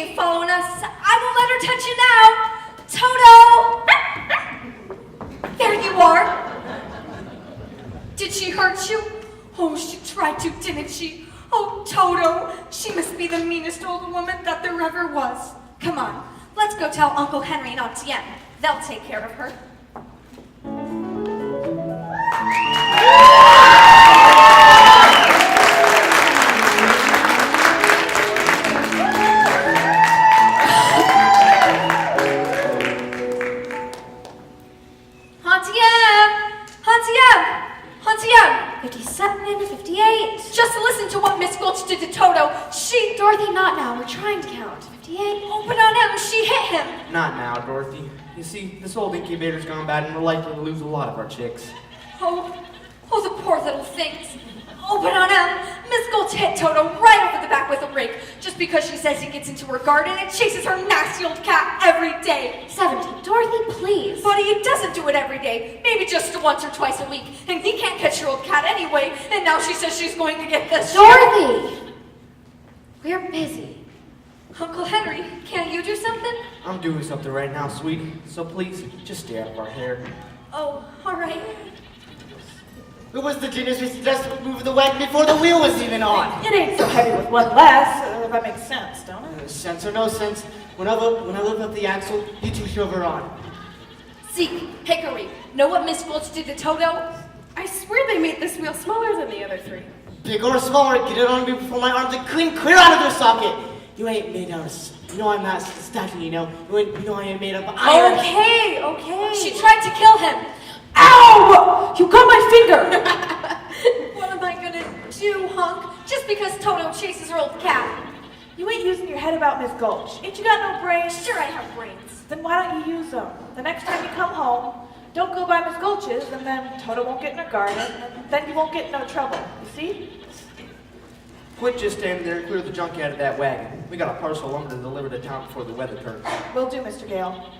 ain't following us. I won't let her touch you now. Toto! There you are. Did she hurt you? Oh, she tried to, didn't she? Oh, Toto, she must be the meanest old woman that there ever was. Come on, let's go tell Uncle Henry and Auntie Em. They'll take care of her. Auntie Em! Auntie Em! Auntie Em! 57 and 58. Just listen to what Miss Gulch did to Toto. Dorothy, not now. We're trying to count. 58. Oh, but on Em, she hit him. Not now, Dorothy. You see, this old incubator's gone bad and we're likely to lose a lot of our chicks. Oh, the poor little things. Oh, but on Em, Miss Gulch hit Toto right over the back with a rake just because she says he gets into her garden and chases her nasty old cat every day. 70. Dorothy, please. But he doesn't do it every day, maybe just once or twice a week, and he can't catch your old cat anyway, and now she says she's going to get this. Dorothy! We're busy. Uncle Henry, can't you do something? I'm doing something right now, sweetie, so please, just stay out of our hair. Oh, all right. Who was the genius who suggested moving the wagon before the wheel was even on? It ain't so heavy with one less. That makes sense, don't it? Sense or no sense, when I lift up the axle, you two shove her on. Zeke, Hickory, know what Miss Gulch did to Toto? I swear they made this wheel smaller than the other three. Big or smaller, get it on me before my arms are clean clear out of their socket. You ain't made out of, you know I'm not a statue, you know. You know I ain't made of iron. Okay. She tried to kill him. Ow! You got my finger! What am I gonna do, Hunk? Just because Toto chases her old cat. You ain't using your head about Miss Gulch. Ain't you got no brains? Sure, I have brains. Then why don't you use them? The next time you come home, don't go by Miss Gulch's, and then Toto won't get in her garden, and then you won't get in no trouble. You see? Quit just standing there and clear the junk out of that wagon. We got a parcel of lumber to deliver to town before the weather turns. Will do, Mr. Gale.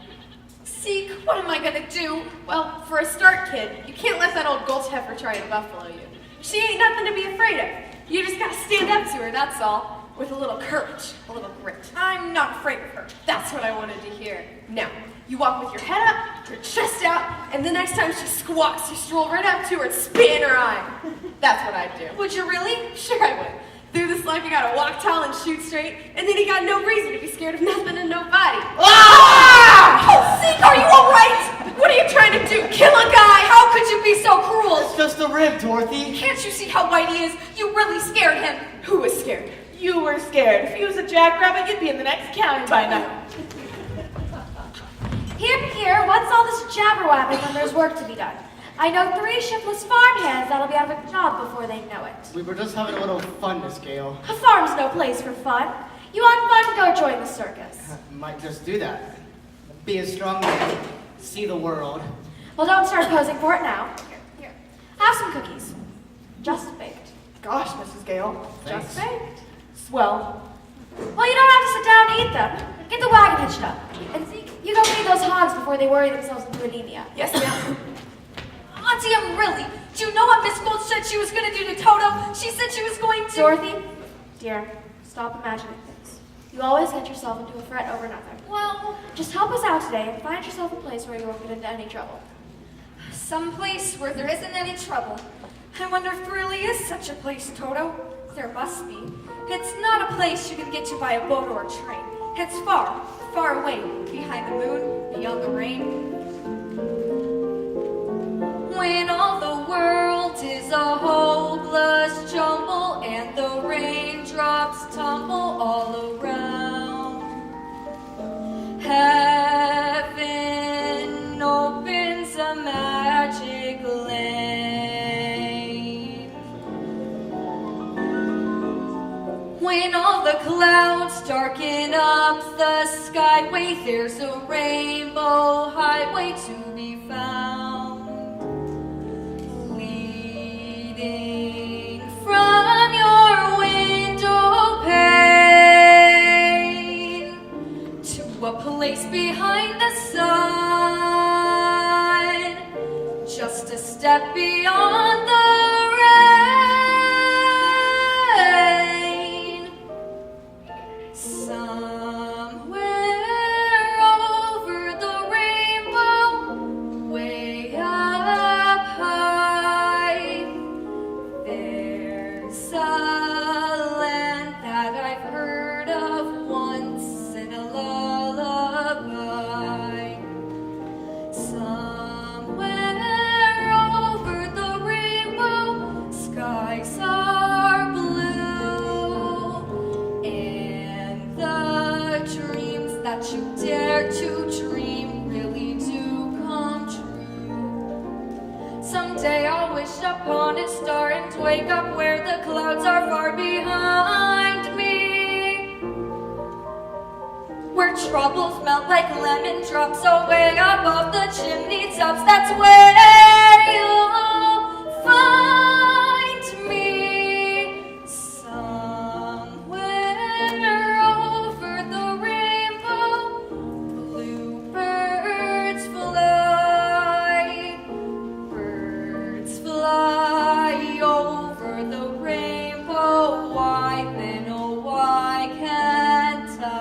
Zeke, what am I gonna do? Well, for a start, kid, you can't let that old Gulch heifer try to buffalo you. She ain't nothing to be afraid of. You just gotta stand up to her, that's all. With a little courage, a little grit. I'm not afraid of her. That's what I wanted to hear. Now, you walk with your head up, your chest out, and the next time she squawks, you stroll right up to her and spit in her eye. That's what I'd do. Would you really? Sure I would. Through this life, you gotta walk tall and shoot straight, and then you got no reason to be scared of nothing and nobody. Ah! Oh, Zeke, are you all right? What are you trying to do, kill a Guy, how could you be so cruel? It's just a rib, Dorothy. Can't you see how white he is? You really scared him. Who was scared? You were scared. If you was a jackrabbit, you'd be in the next county by now. Here, what's all this jabber-wabbing when there's work to be done? I know 3 shiftless farmhands that'll be out of a job before they know it. We were just having a little fun, Miss Gale. A farm's no place for fun. You want fun? Go join the circus. Might just do that. Be a strong man. See the world. Well, don't start posing for it now. Here. Have some cookies. Just baked. Gosh, Mrs. Gale. Thanks. Just baked. Swell. Well, you don't have to sit down and eat them. Get the wagon hitched up. And Zeke, you go feed those hogs before they worry themselves into anemia. Yes, ma'am. Auntie, really? Do you know what Miss Gulch said she was gonna do to Toto? She said she was going to... Dorothy, dear, stop imagining things. You always get yourself into a fret over nothing. Well, Just help us out today and find yourself a place where you won't get into any trouble. some place where there isn't any trouble. I wonder if there really is such a place, Toto. There must be. It's not a place you can get to by a boat or a train. It's far, far away, behind the moon, beyond the rain. When all the world is a hopeless jumble and the raindrops tumble all around, heaven opens a magic lane. When all the clouds darken up the skyway, there's a rainbow highway to be found, leading from your window pane to a place behind the sun, just a step beyond the rain. Some that you dare to dream really do come true. Someday I'll wish upon a star and wake up where the clouds are far behind me, where troubles melt like lemon drops away above the chimney tops. That's where you'll find me, somewhere over the rainbow. Bluebirds fly, birds fly over the rainbow. Why then, oh why can't I?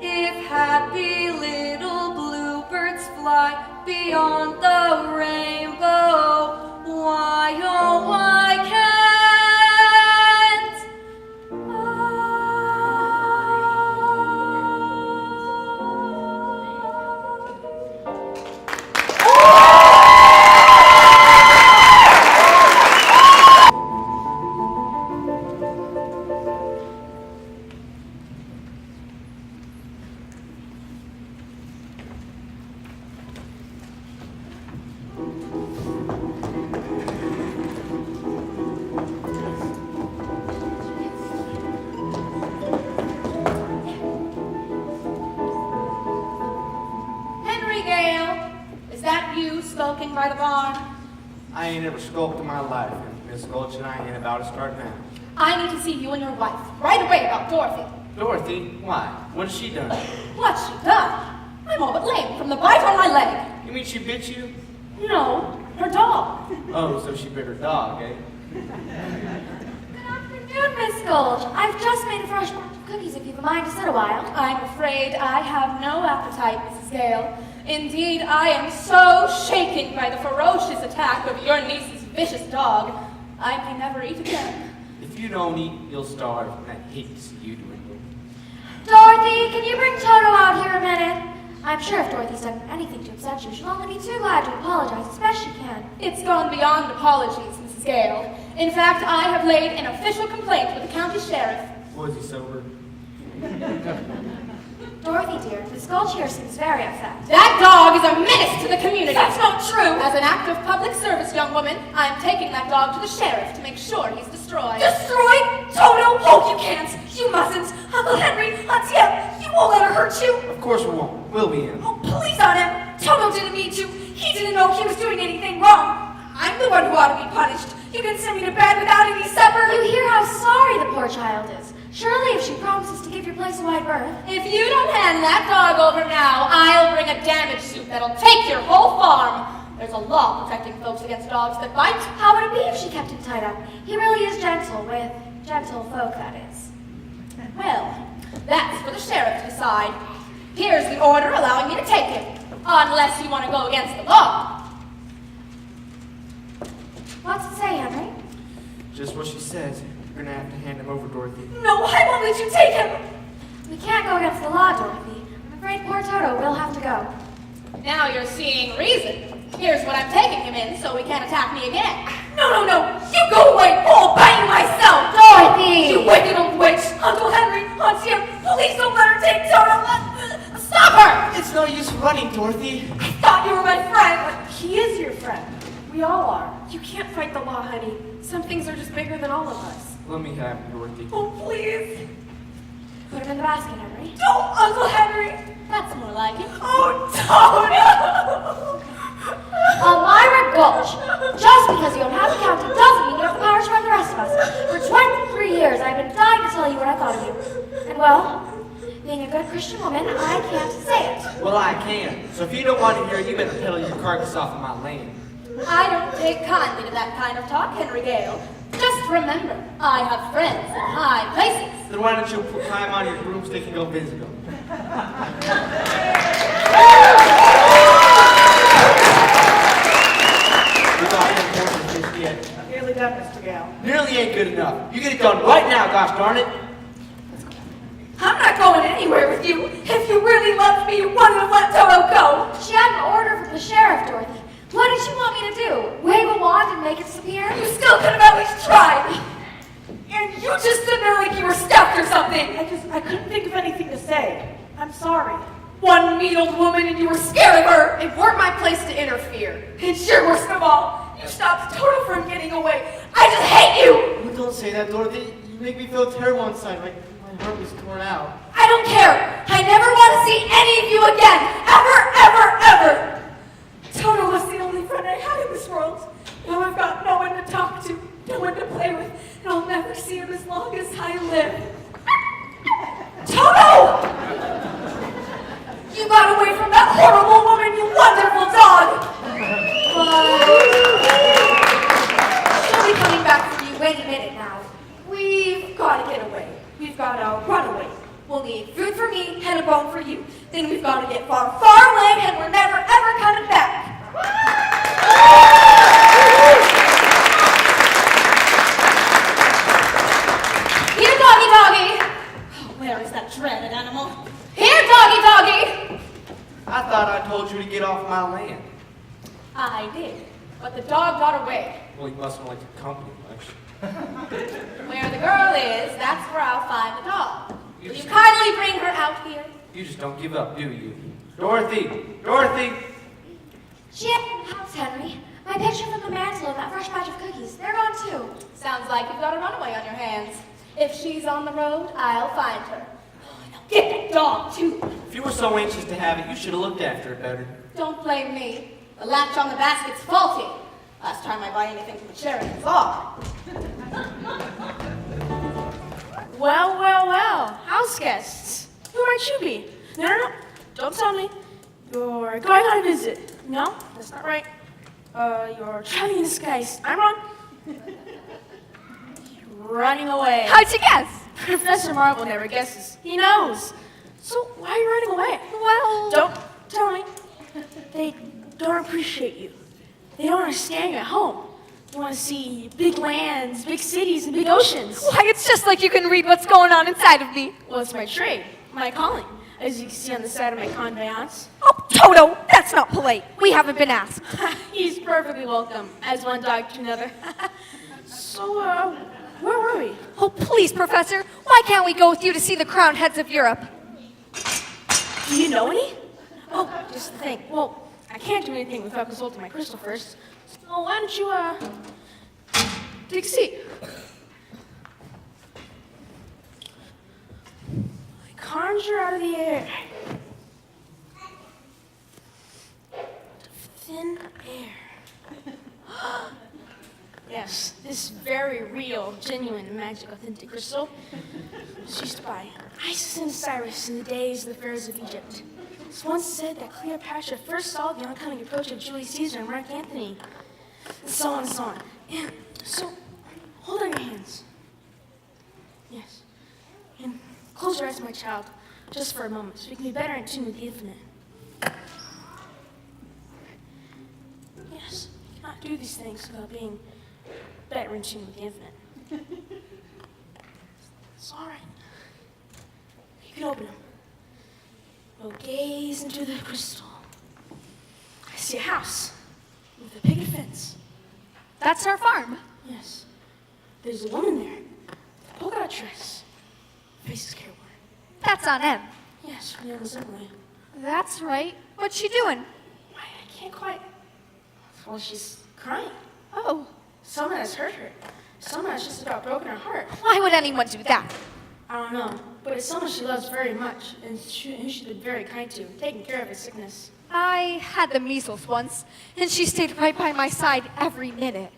If happy little bluebirds fly beyond the rainbow, why, oh, why can't Henry Gale, is that you skulking by the barn? I ain't ever skulked in my life, and Miss Gulch and I ain't about to start now. I need to see you and your wife right away about Dorothy. Dorothy? Why? What has she done? What's she done? I'm all but lame from the bite on my leg. You mean she bit you? No, her dog. Oh, so she bit her dog, eh? Good afternoon, Miss Gulch. I've just made a fresh batch of cookies if you've a mind to sit a while. I'm afraid I have no appetite, Mrs. Gale. Indeed, I am so shaken by the ferocious attack of your niece's vicious dog, I may never eat again. If you don't eat, you'll starve, and I hate to see you dwindle. Dorothy, can you bring Toto out here a minute? I'm sure if Dorothy's done anything to upset you, she'll only be too glad to apologize as best she can. It's gone beyond apologies, Mrs. Gale. In fact, I have laid an official complaint with the county sheriff. Was he sober? Dorothy, dear, Miss Gulch here seems very upset. That dog is a menace to the community. That's not true. As an act of public service, young woman, I'm taking that dog to the sheriff to make sure he's destroyed. Destroyed? Toto? Oh, you can't. You mustn't. Uncle Henry, Auntie Em, you won't let her hurt you. Of course we won't. We'll be in. Oh, please, Aunt Em. Toto didn't mean to. He didn't know he was doing anything wrong. I'm the one who ought to be punished. You can send me to bed without any supper. You hear how sorry the poor child is. Surely if she promises to give your place a wide berth. If you don't hand that dog over now, I'll bring a damage suit that'll take your whole farm. There's a law protecting folks against dogs that bite. How would it be if she kept him tied up? He really is gentle, with gentle folk, that is. Well, that's for the sheriff to decide. Here's the order allowing me to take him, unless you want to go against the law. What's it say, Henry? Just what she says. You're gonna have to hand him over, Dorothy. No, I won't let you take him. We can't go against the law, Dorothy. I'm afraid poor Toto will have to go. Now you're seeing reason. Here's what I'm taking him in, so he can't attack me again. No, no, no. You go away. I'll bite you myself. Dorothy! You wicked old witch. Uncle Henry, Auntie Em, please don't let her take Toto. Stop her. It's no use running, Dorothy. I thought you were my friend. He is your friend. We all are. You can't fight the law, honey. Some things are just bigger than all of us. Let me have him, Dorothy. Oh, please. Put him in the basket, Henry. Don't, Uncle Henry. That's more like it. Oh, Toto. Elmira Gulch, just because you don't have the county doesn't mean you have the power to run the rest of us. For 23 years, I've been dying to tell you what I thought of you. And well, being a good Christian woman, I can't say it. Well, I can. So if you don't want to hear, you better pedal your carcass off of my land. I don't take kindly to that kind of talk, Henry Gale. Just remember, I have friends in high places. Then why don't you climb on your broomstick and go visit them? You got any more just yet? Nearly done, Mr. Gale. Nearly ain't good enough. You get it done right now, gosh darn it. I'm not going anywhere with you. If you really loved me, you wouldn't have let Toto go. She had an order from the sheriff make it disappear? You still could have at least tried. And you just stood there like you were stuffed or something. I couldn't think of anything to say. I'm sorry. One mean old woman and you were scared of her. It weren't my place to interfere. And sure, worst of all, you stopped Toto from getting away. I just hate you. Oh, don't say that, Dorothy. You make me feel terrible inside. Like my heart was torn out. I don't care. I never want to see any of you again. Ever, ever, ever. Toto was the only friend I had in this world. Now I've got no one to talk to, no one to play with, and I'll never see him as long as I live. Toto! You got away from that horrible woman, you wonderful dog! But she'll be coming back for you any minute now. We've got to get away. We've got to run away. We'll need food for me and a bone for you. Then we've got to get far, far away, and we're never, ever coming back. Here, doggy, doggy. Oh, where is that dreaded animal? Here, doggy, doggy. I thought I told you to get off my land. I did, but the dog got away. Well, you mustn't like the company much. Where the girl is, that's where I'll find the dog. Will you kindly bring her out here? You just don't give up, do you? Dorothy! Dorothy! She had in the house, Henry. My picture from the mantle and that fresh batch of cookies. They're gone too. Sounds like you've got a runaway on your hands. If she's on the road, I'll find her. Oh, now get that dog, too. If you were so anxious to have it, you should have looked after it better. Don't blame me. The latch on the basket's faulty. Last time I buy anything from a charity bazaar. Well, house guests. Who might you be? No, don't tell me. You're going on a visit. No, that's not right. You're traveling in disguise. I'm wrong. You're running away. How'd you guess? Professor Marvel never guesses. He knows. So why are you running away? Well, Don't tell me. They don't appreciate you. They don't understand you at home. They want to see big lands, big cities, and big oceans. why, it's just like you can read what's going on inside of me. Well, it's my trade, my calling, as you can see on the side of my conveyance. Oh, Toto, that's not polite. We haven't been asked. He's perfectly welcome, as one dog to another. So, where were we? Oh, please, Professor. Why can't we go with you to see the crowned heads of Europe? Do you know any? Oh, just the thing. Well, I can't do anything without consulting my crystal first. So why don't you, take a seat? I conjure out of the air. Thin air. Yes, this very real, genuine, magic, authentic crystal was used by Isis and Cyrus in the days of the pharaohs of Egypt. It's once said that Cleopatra first saw the oncoming approach of Julius Caesar and Mark Antony, and so on and so on. And so, hold out your hands. Yes. And close your eyes, my child, just for a moment, so we can be better in tune with the infinite. Yes, you cannot do these things without being better in tune with the infinite. It's all right. You can open them. We'll gaze into the crystal. I see a house with a picket fence. That's our farm. Yes. There's a woman there with a polka dot dress. Face is careworn. That's on Em. Yes, her name is Emily. That's right. What's she doing? I can't quite. Well, she's crying. Oh, Someone has hurt her. Someone has just about broken her heart. why would anyone do that? I don't know, but it's someone she loves very much and who she's been very kind to, taking care of her sickness. I had the measles once, and she stayed right by my side every minute.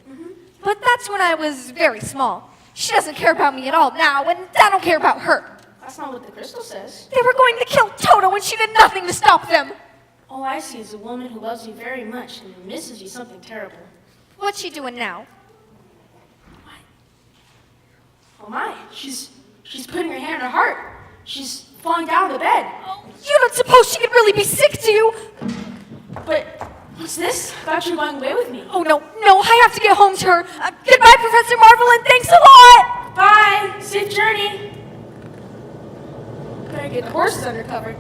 But that's when I was very small. She doesn't care about me at all now, and I don't care about her. That's not what the crystal says. They were going to kill Toto, and she did nothing to stop them. All I see is a woman who loves you very much and misses you something terrible. What's she doing now? Oh my, she's putting her hand on her heart. She's falling down on the bed. Oh, you don't suppose she could really be sick, do you? But what's this? I thought you were going away with me. Oh, no, I have to get home to her. Goodbye, Professor Marvel, and thanks a lot! Bye! Safe journey! Better get the horses under cover.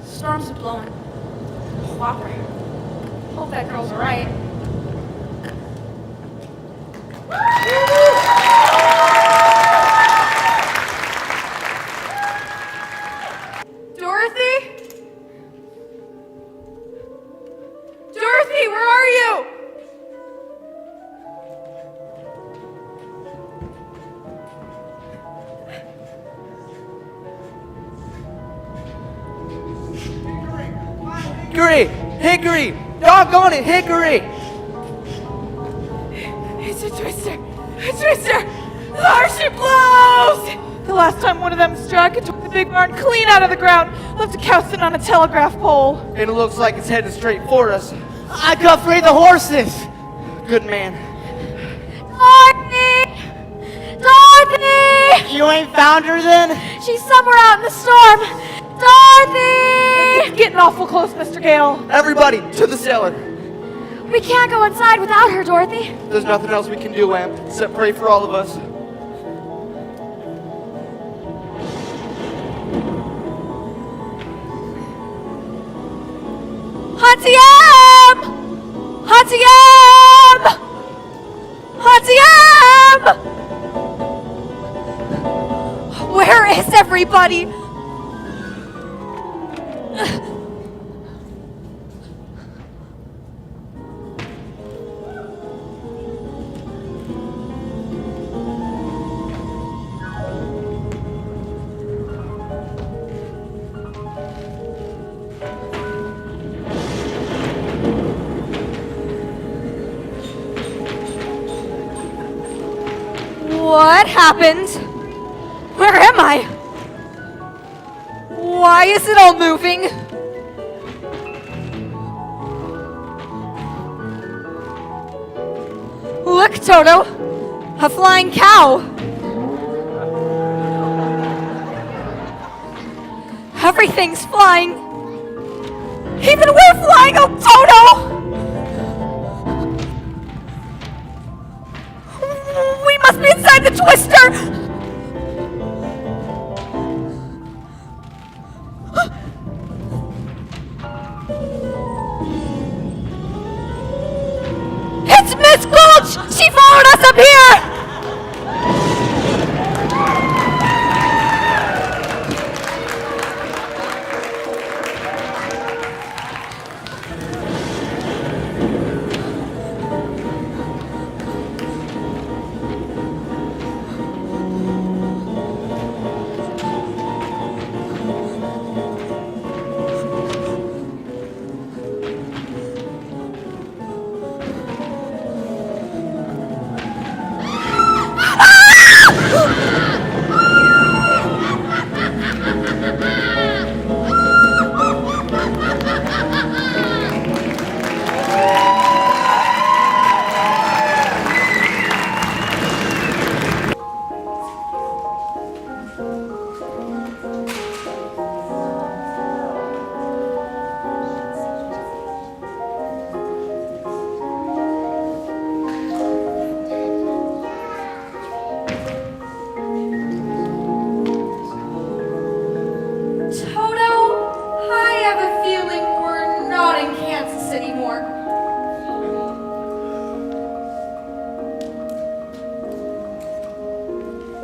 Storms are blowing. Whopper. Hope that girl's alright. Hickory! Doggone it, Hickory! It's a twister! A twister! The harshit blows! The last time one of them struck, it took the big barn clean out of the ground, left a cow sitting on a telegraph pole. And it looks like it's headed straight for us. I got afraid the horses. Good man. Dorothy! Dorothy! You ain't found her then? She's somewhere out in the storm. Dorothy! It's getting awful close, Mr. Gale. Everybody, to the cellar. We can't go inside without her, Dorothy. There's nothing else we can do, Am, except pray for all of us. Auntie Em! Auntie Em! Auntie Em! Where is everybody? What happened? Where am I? Why is it all moving? Look, Toto! A flying cow! Everything's flying! Even we're flying! Oh, Toto! We must be inside the twister! It's Miss Gulch! She followed us up here!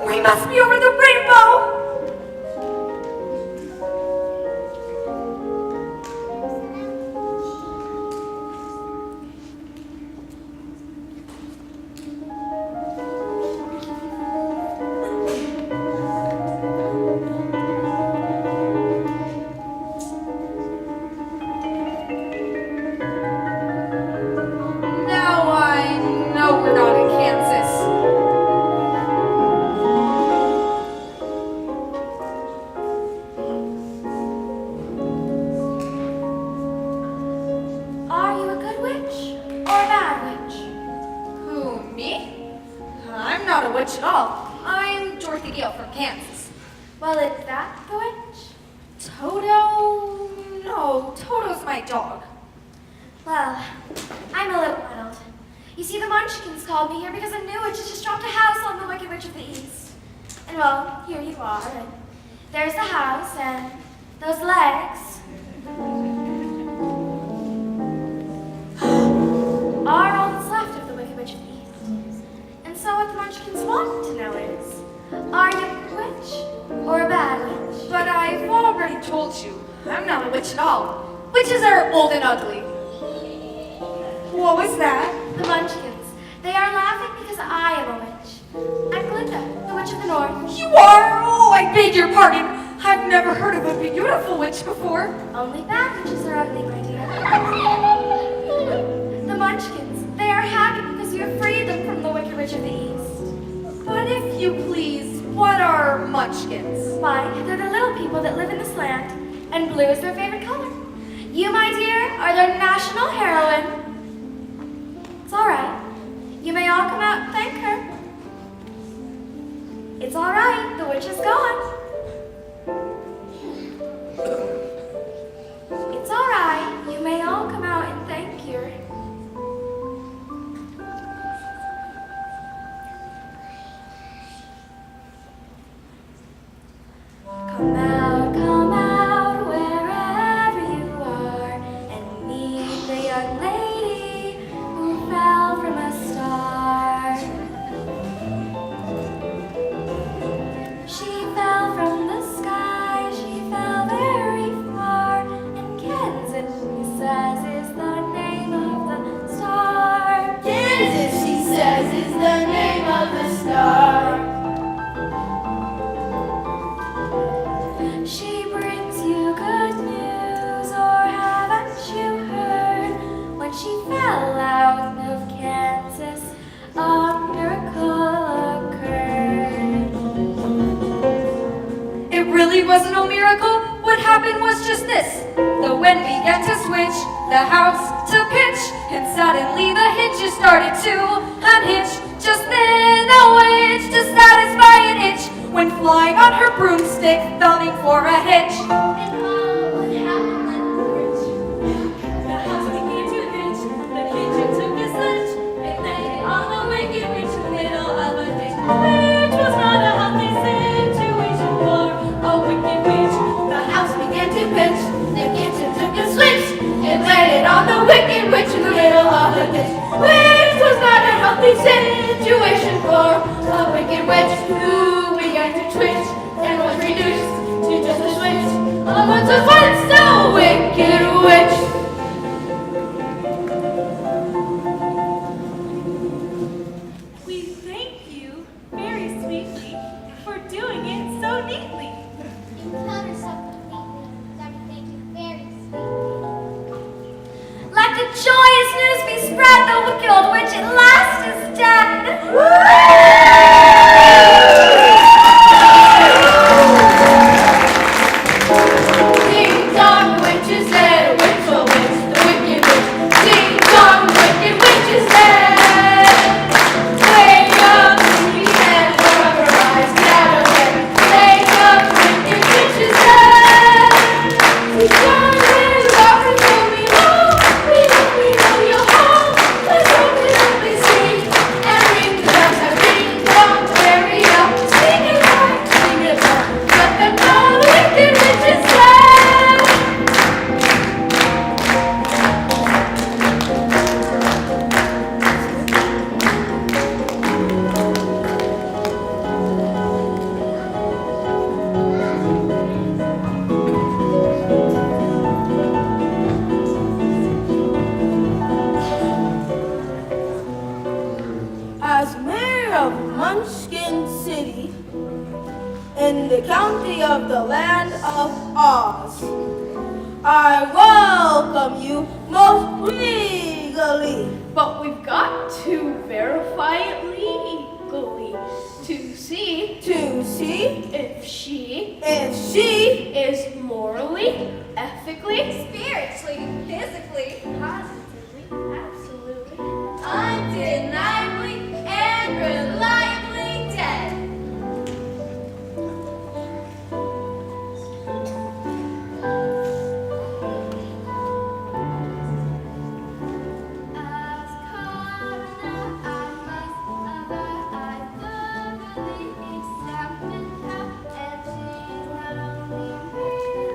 We must be over the rainbow! Now I know we're not in Kansas. Are you a good witch or a bad witch? Who, me? I'm not a witch at all. I'm Dorothy Gale from Kansas. Well, is that the witch? Toto? No, Toto's my dog. Well, I'm a little muddled. You see, the Munchkins called me here because a new witch has just dropped a house on the Wicked Witch of the East. And well, here you are, and there's the house, and those legs are all that's left of the Wicked Witch of the East. And so what the Munchkins want to know is, are you a good witch or a bad witch? But I've already told you, I'm not a witch at all. Witches are old and ugly. What was that? The Munchkins. They are laughing because I am a witch. I'm Glinda, the Witch of the North. You are? Oh, I beg your pardon. I've never heard of a beautiful witch before. Only bad witches are ugly, my dear. The Munchkins, they are happy because you have freed them from the Wicked Witch of the East. But if you please, what are munchkins? Why, they're the little people that live in this land, and blue is their favorite color. You, my dear, are their national heroine. It's all right. You may all come out and thank her. It's all right. The witch is gone. It's all right. You may all come out and thank her. Come out, wherever you are, and meet the young lady who fell from a star. She fell from the sky, she fell very far, and Kansas, she says, is the name of the star. Kansas, she says, is the name of the star. She brings you good news, or haven't you heard? When she fell out of Kansas, a miracle occurred. It really wasn't no miracle. What happened was just this. The wind began to switch, the house to pitch, and suddenly the hinges started to unhitch. Just then a witch, to satisfy an itch, went flying on her broomstick, thumbing for a hitch. And all what happened then was The house began to pitch, the kitchen took a switch, it laid it on the wicked witch in the middle of a ditch, which was not a healthy situation for a wicked witch. The house began to pitch, the kitchen took a switch, it landed on the wicked witch in the middle of the ditch, which was not a healthy situation for a wicked witch who began to twitch and was reduced to just a switch of what was once a wicked witch. We thank you very sweetly for doing it so neatly. You found yourself completely. That thank you very sweetly. Let the joyous news be spread. The wicked old witch at last is dead. Ding dong, witch is dead, witch oh witch, the wicked witch. Ding dong, wicked witch is dead. Wake up, sleepy head, rub her eyes, get out of bed. Wake up, wicked witch is dead. We found it, rock and roll me home. We know you're home. Let's open up and sing and ring the bells and ding dong, hurry up, sing it loud, sing it loud. Let them know the wicked witch is dead. As mayor of Munchkin City, in the county of the land of Oz, I welcome you most regally. But we've got to verify it legally to see if she she is morally, ethically, Spiritually, physically, Positively, absolutely. undeniably, and reliably dead. As coroner, I must I thoroughly examine her, and she's not only really,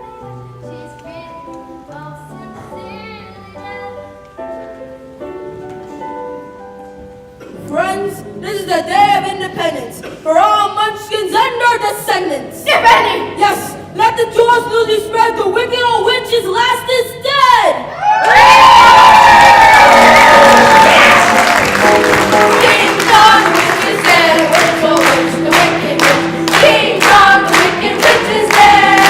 she's really most sincerely. friends, this is the day of independence for all Munchkins and their descendants. if any, Yes, let the joyous news be spread. The wicked old witch's last is dead. ding dong, witch is dead, witch oh witch, the wicked witch. Ding dong, the wicked witch is dead.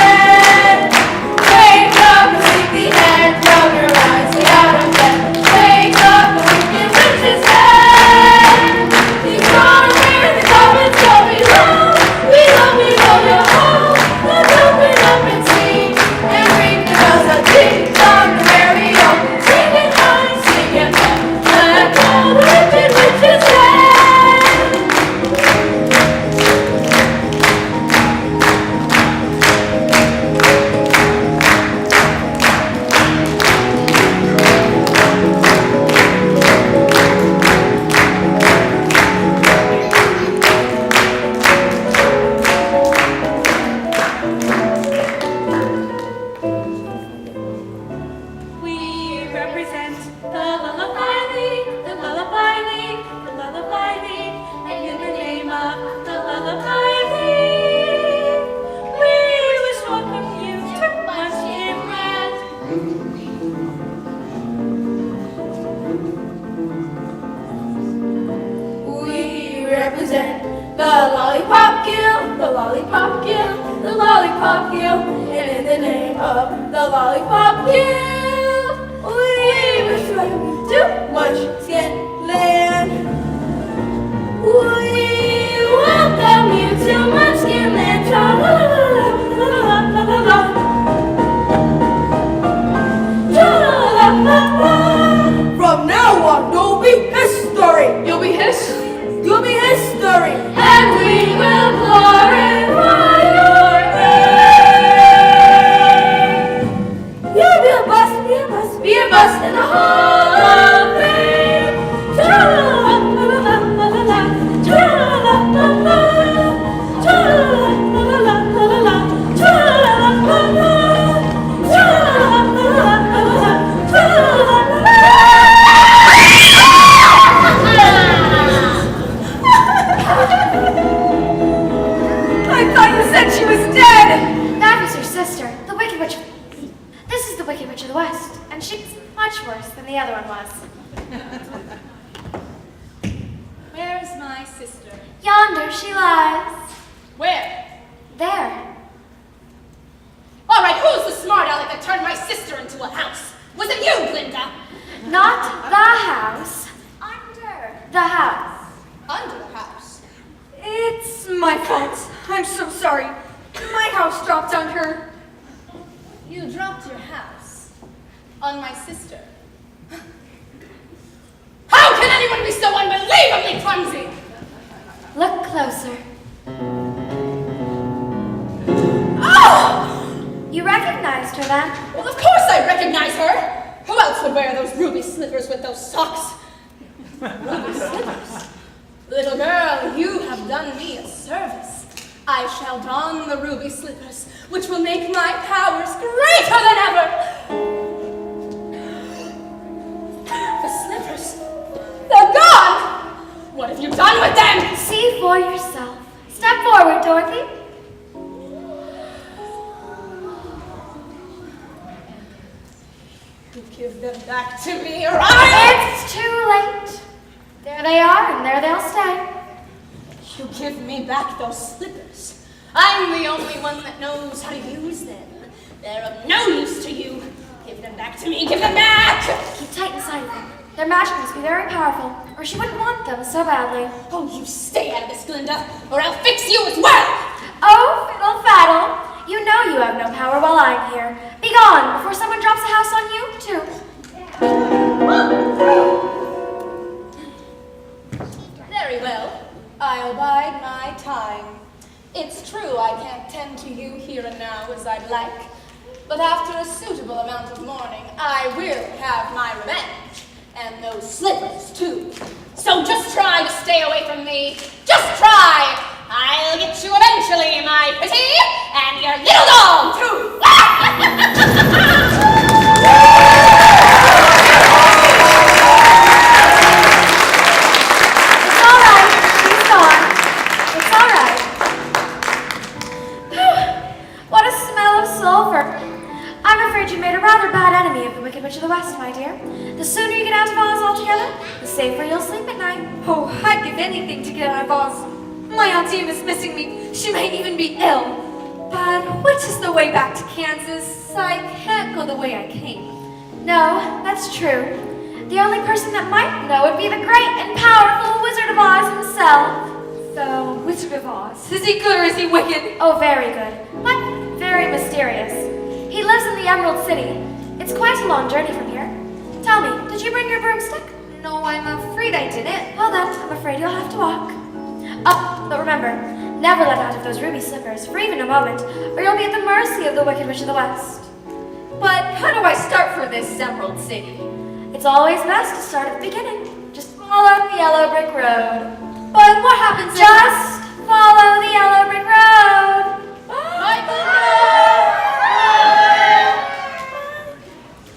is in the lollipop gill, the lollipop gill, the lollipop gill. And in the name of the lollipop gill, we wish you too much Skinland. We welcome you to Munchkinland. Tra-la-la-la-la-la-la-la-la. Tra-la-la-la-la. From now on, you'll be history. You'll be his? You'll be history. And we will glorify your name. You'll be a bus, be a bus, be a bus in the Hall of Fame. Tra-la-la-la-la-la-la. Tra-la-la-la-la. Tra-la-la-la-la-la-la. Tra-la-la-la-la. Tra-la-la-la-la-la. Tra-la-la-la-la. I thought you said she was dead. That was her sister, the Wicked Witch. This is the Wicked Witch of the West, and she's much worse than the other one was. Where's my sister? Yonder she lies. Where? There. All right, who's the smart aleck that turned my sister into a house? Was it you, Glinda? Not the house. Under the house. Under the house. It's my fault. I'm so sorry. My house dropped on her. You dropped your house on my sister. How can anyone be so unbelievably clumsy? Look closer. Oh! You recognized her then? Well, of course I recognize her. Who else would wear those ruby slippers with those socks? Ruby slippers? Little girl, you have done me a service. I shall don the ruby slippers, which will make my powers greater than ever. The slippers, they're gone. What have you done with them? See for yourself. Step forward, Dorothy. You give them back to me, or I... It's too late. There they are, and there they'll stay. You give me back those slippers. I'm the only one that knows how to use them. They're of no use to you. Give them back to me, give them back! Keep tight inside of them. Their magic must be very powerful, or she wouldn't want them so badly. Oh, you stay out of this, Glinda, or I'll fix you as well! Oh, fiddle faddle. You know you have no power while I'm here. Be gone before someone drops a house on you, too. Very well. I'll bide my time. It's true I can't tend to you here and now as I'd like, but after a suitable amount of mourning, I will have my revenge. And those slippers, too. So just try to stay away from me. Just try! I'll get you eventually, my pretty, and your little doll, too! It's all right. She's gone. It's all right. What a smell of sulfur. I'm afraid you made a rather bad enemy of the Wicked Witch of the West, my dear. The sooner you get out of Oz altogether, the safer you'll sleep at night. Oh, I'd give anything to get out of Oz. My Aunt Eve is missing me. She may even be ill. But which is the way back to Kansas? I can't go the way I came. No, that's true. The only person that might know would be the great and powerful Wizard of Oz himself. The Wizard of Oz. Is he good or is he wicked? Oh, very good, but very mysterious. He lives in the Emerald City. It's quite a long journey from here. Tell me, did you bring your broomstick? No, I'm afraid I didn't. Well then, I'm afraid you'll have to walk. Oh, but remember, never let out of those ruby slippers for even a moment, or you'll be at the mercy of the Wicked Witch of the West. But how do I start for this Emerald City? It's always best to start at the beginning. Just follow the yellow brick road. But what happens if... Just follow the yellow brick road.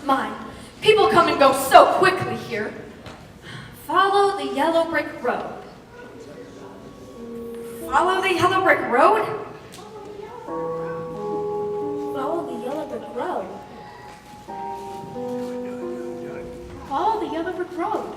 Mine. People come and go so quickly here. Follow the yellow brick road. Follow the yellow brick road? Follow the yellow brick road. Follow the yellow brick road.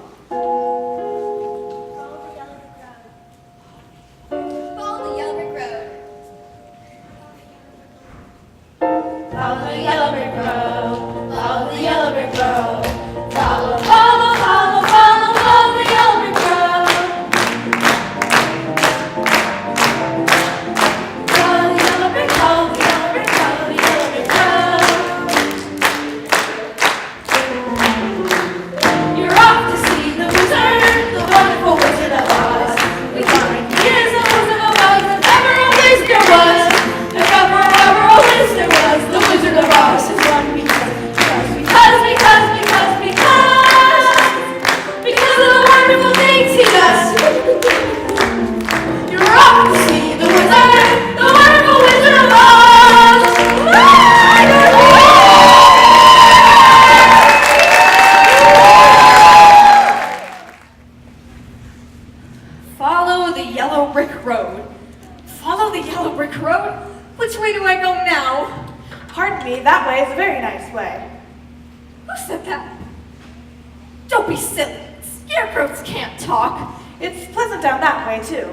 silly. Scarecrows can't talk. It's pleasant down that way, too.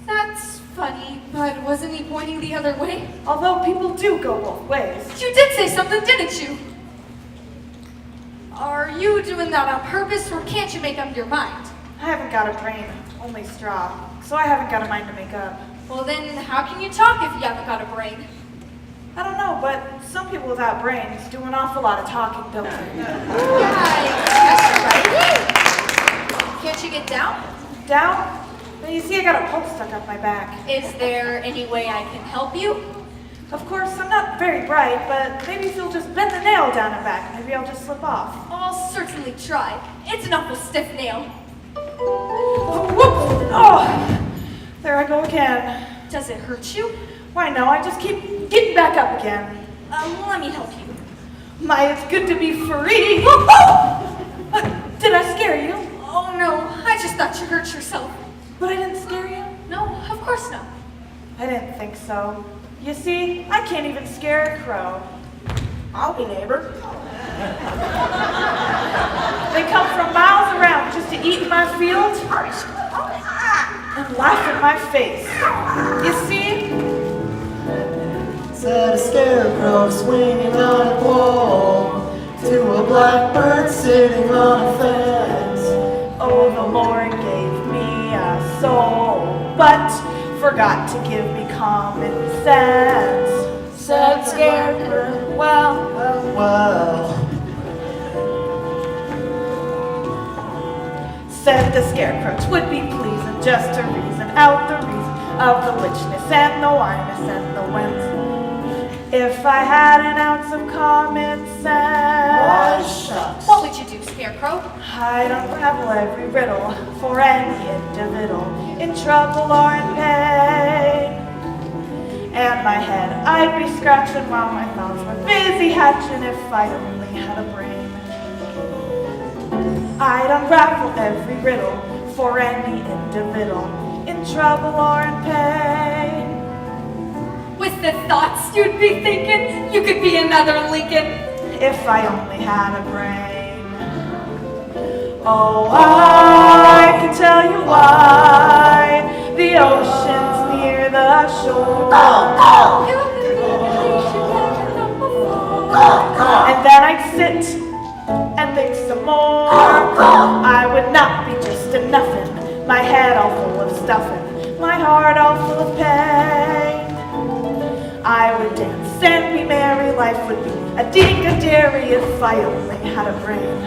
That's funny, but wasn't he pointing the other way? Although people do go both ways. You did say something, didn't you? Are you doing that on purpose, or can't you make up your mind? I haven't got a brain, only straw, so I haven't got a mind to make up. Well then, how can you talk if you haven't got a brain? I don't know, but some people without brains do an awful lot of talking, don't they? Yeah, I guess you're right. Can't you get down? Down? Well, you see, I got a poke stuck up my back. Is there any way I can help you? Of course, I'm not very bright, but maybe if you'll just bend the nail down and back, maybe I'll just slip off. I'll certainly try. It's an awful stiff nail. Whoops! Oh, there I go again. Does it hurt you? Why no, I just keep getting back up again. Let me help you. My, it's good to be free. Did I scare you? Oh no, I just thought you hurt yourself. But I didn't scare you? No, of course not. I didn't think so. You see, I can't even scare a crow. Howdy, neighbor. They come from miles around just to eat in my field and laugh in my face. You see? Said a scarecrow swinging on a pole to a blackbird sitting on a fence. Oh, the Lord gave me a soul, but forgot to give me common sense. Said Scarecrow, well, Said the scarecrow, 'twould be pleasing just to reason out the reason of the witchness and the whiness and the whence. If I had an ounce of common Why, sense, shucks. What would you do, Scarecrow? I'd unravel every riddle for any individual in trouble or in pain. And my head I'd be scratching while my thoughts were busy hatching if I only had a brain. I'd unravel every riddle for any individual in trouble or in pain. With the thoughts you'd be thinking, you could be another Lincoln. If I only had a brain. Oh, I can tell you why the ocean's near the shore. And then I'd sit and think some more. I would not be just a nothing, my head all full of stuffing, my heart all full of pain. I would dance and be merry, life would be a dink-a-dairy if I only had a brain.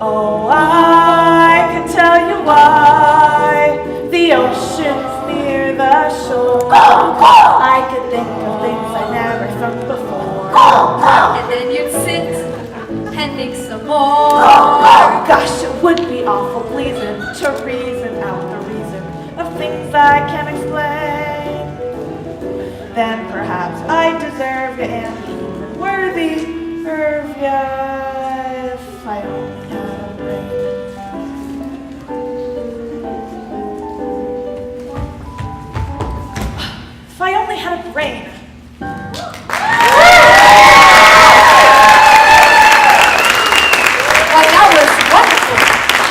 Oh, I can tell you why the ocean's near the shore. I could think of things I never thought before. And then you'd sit and think some more. Gosh, it would be awful pleasing to reason out the reason of things I can't explain. Then perhaps I deserve you and even worthy of you if I only had a brain. If I only had a brain. Well, that was wonderful.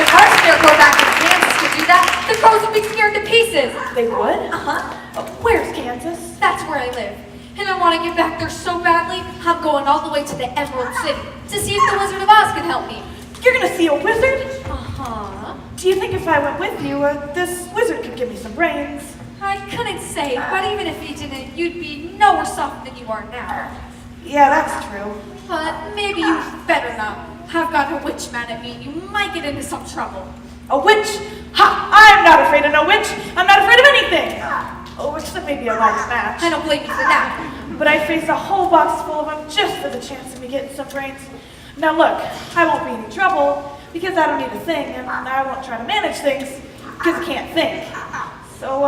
If our Scarecrow back in Kansas could do that, the crows would be scared to pieces. They would? Uh-huh. Where's Kansas? That's where I live. And I want to get back there so badly, I'm going all the way to the Emerald City to see if the Wizzard of Oz can help me. You're gonna see a wizard? Uh-huh. Do you think if I went with you, this wizard could give me some brains? I couldn't say, but even if he didn't, you'd be no worse off than you are now. Yeah, that's true. But maybe you better not. I've got a witch mad at me, and you might get into some trouble. A witch? Ha! I'm not afraid of no witch. I'm not afraid of anything. Oh, except maybe a light match. I don't blame you for that. But I face a whole box full of them just for the chance of me getting some brains. Now look, I won't be in any trouble because I don't need a thing, and I won't try to manage things because I can't think. So,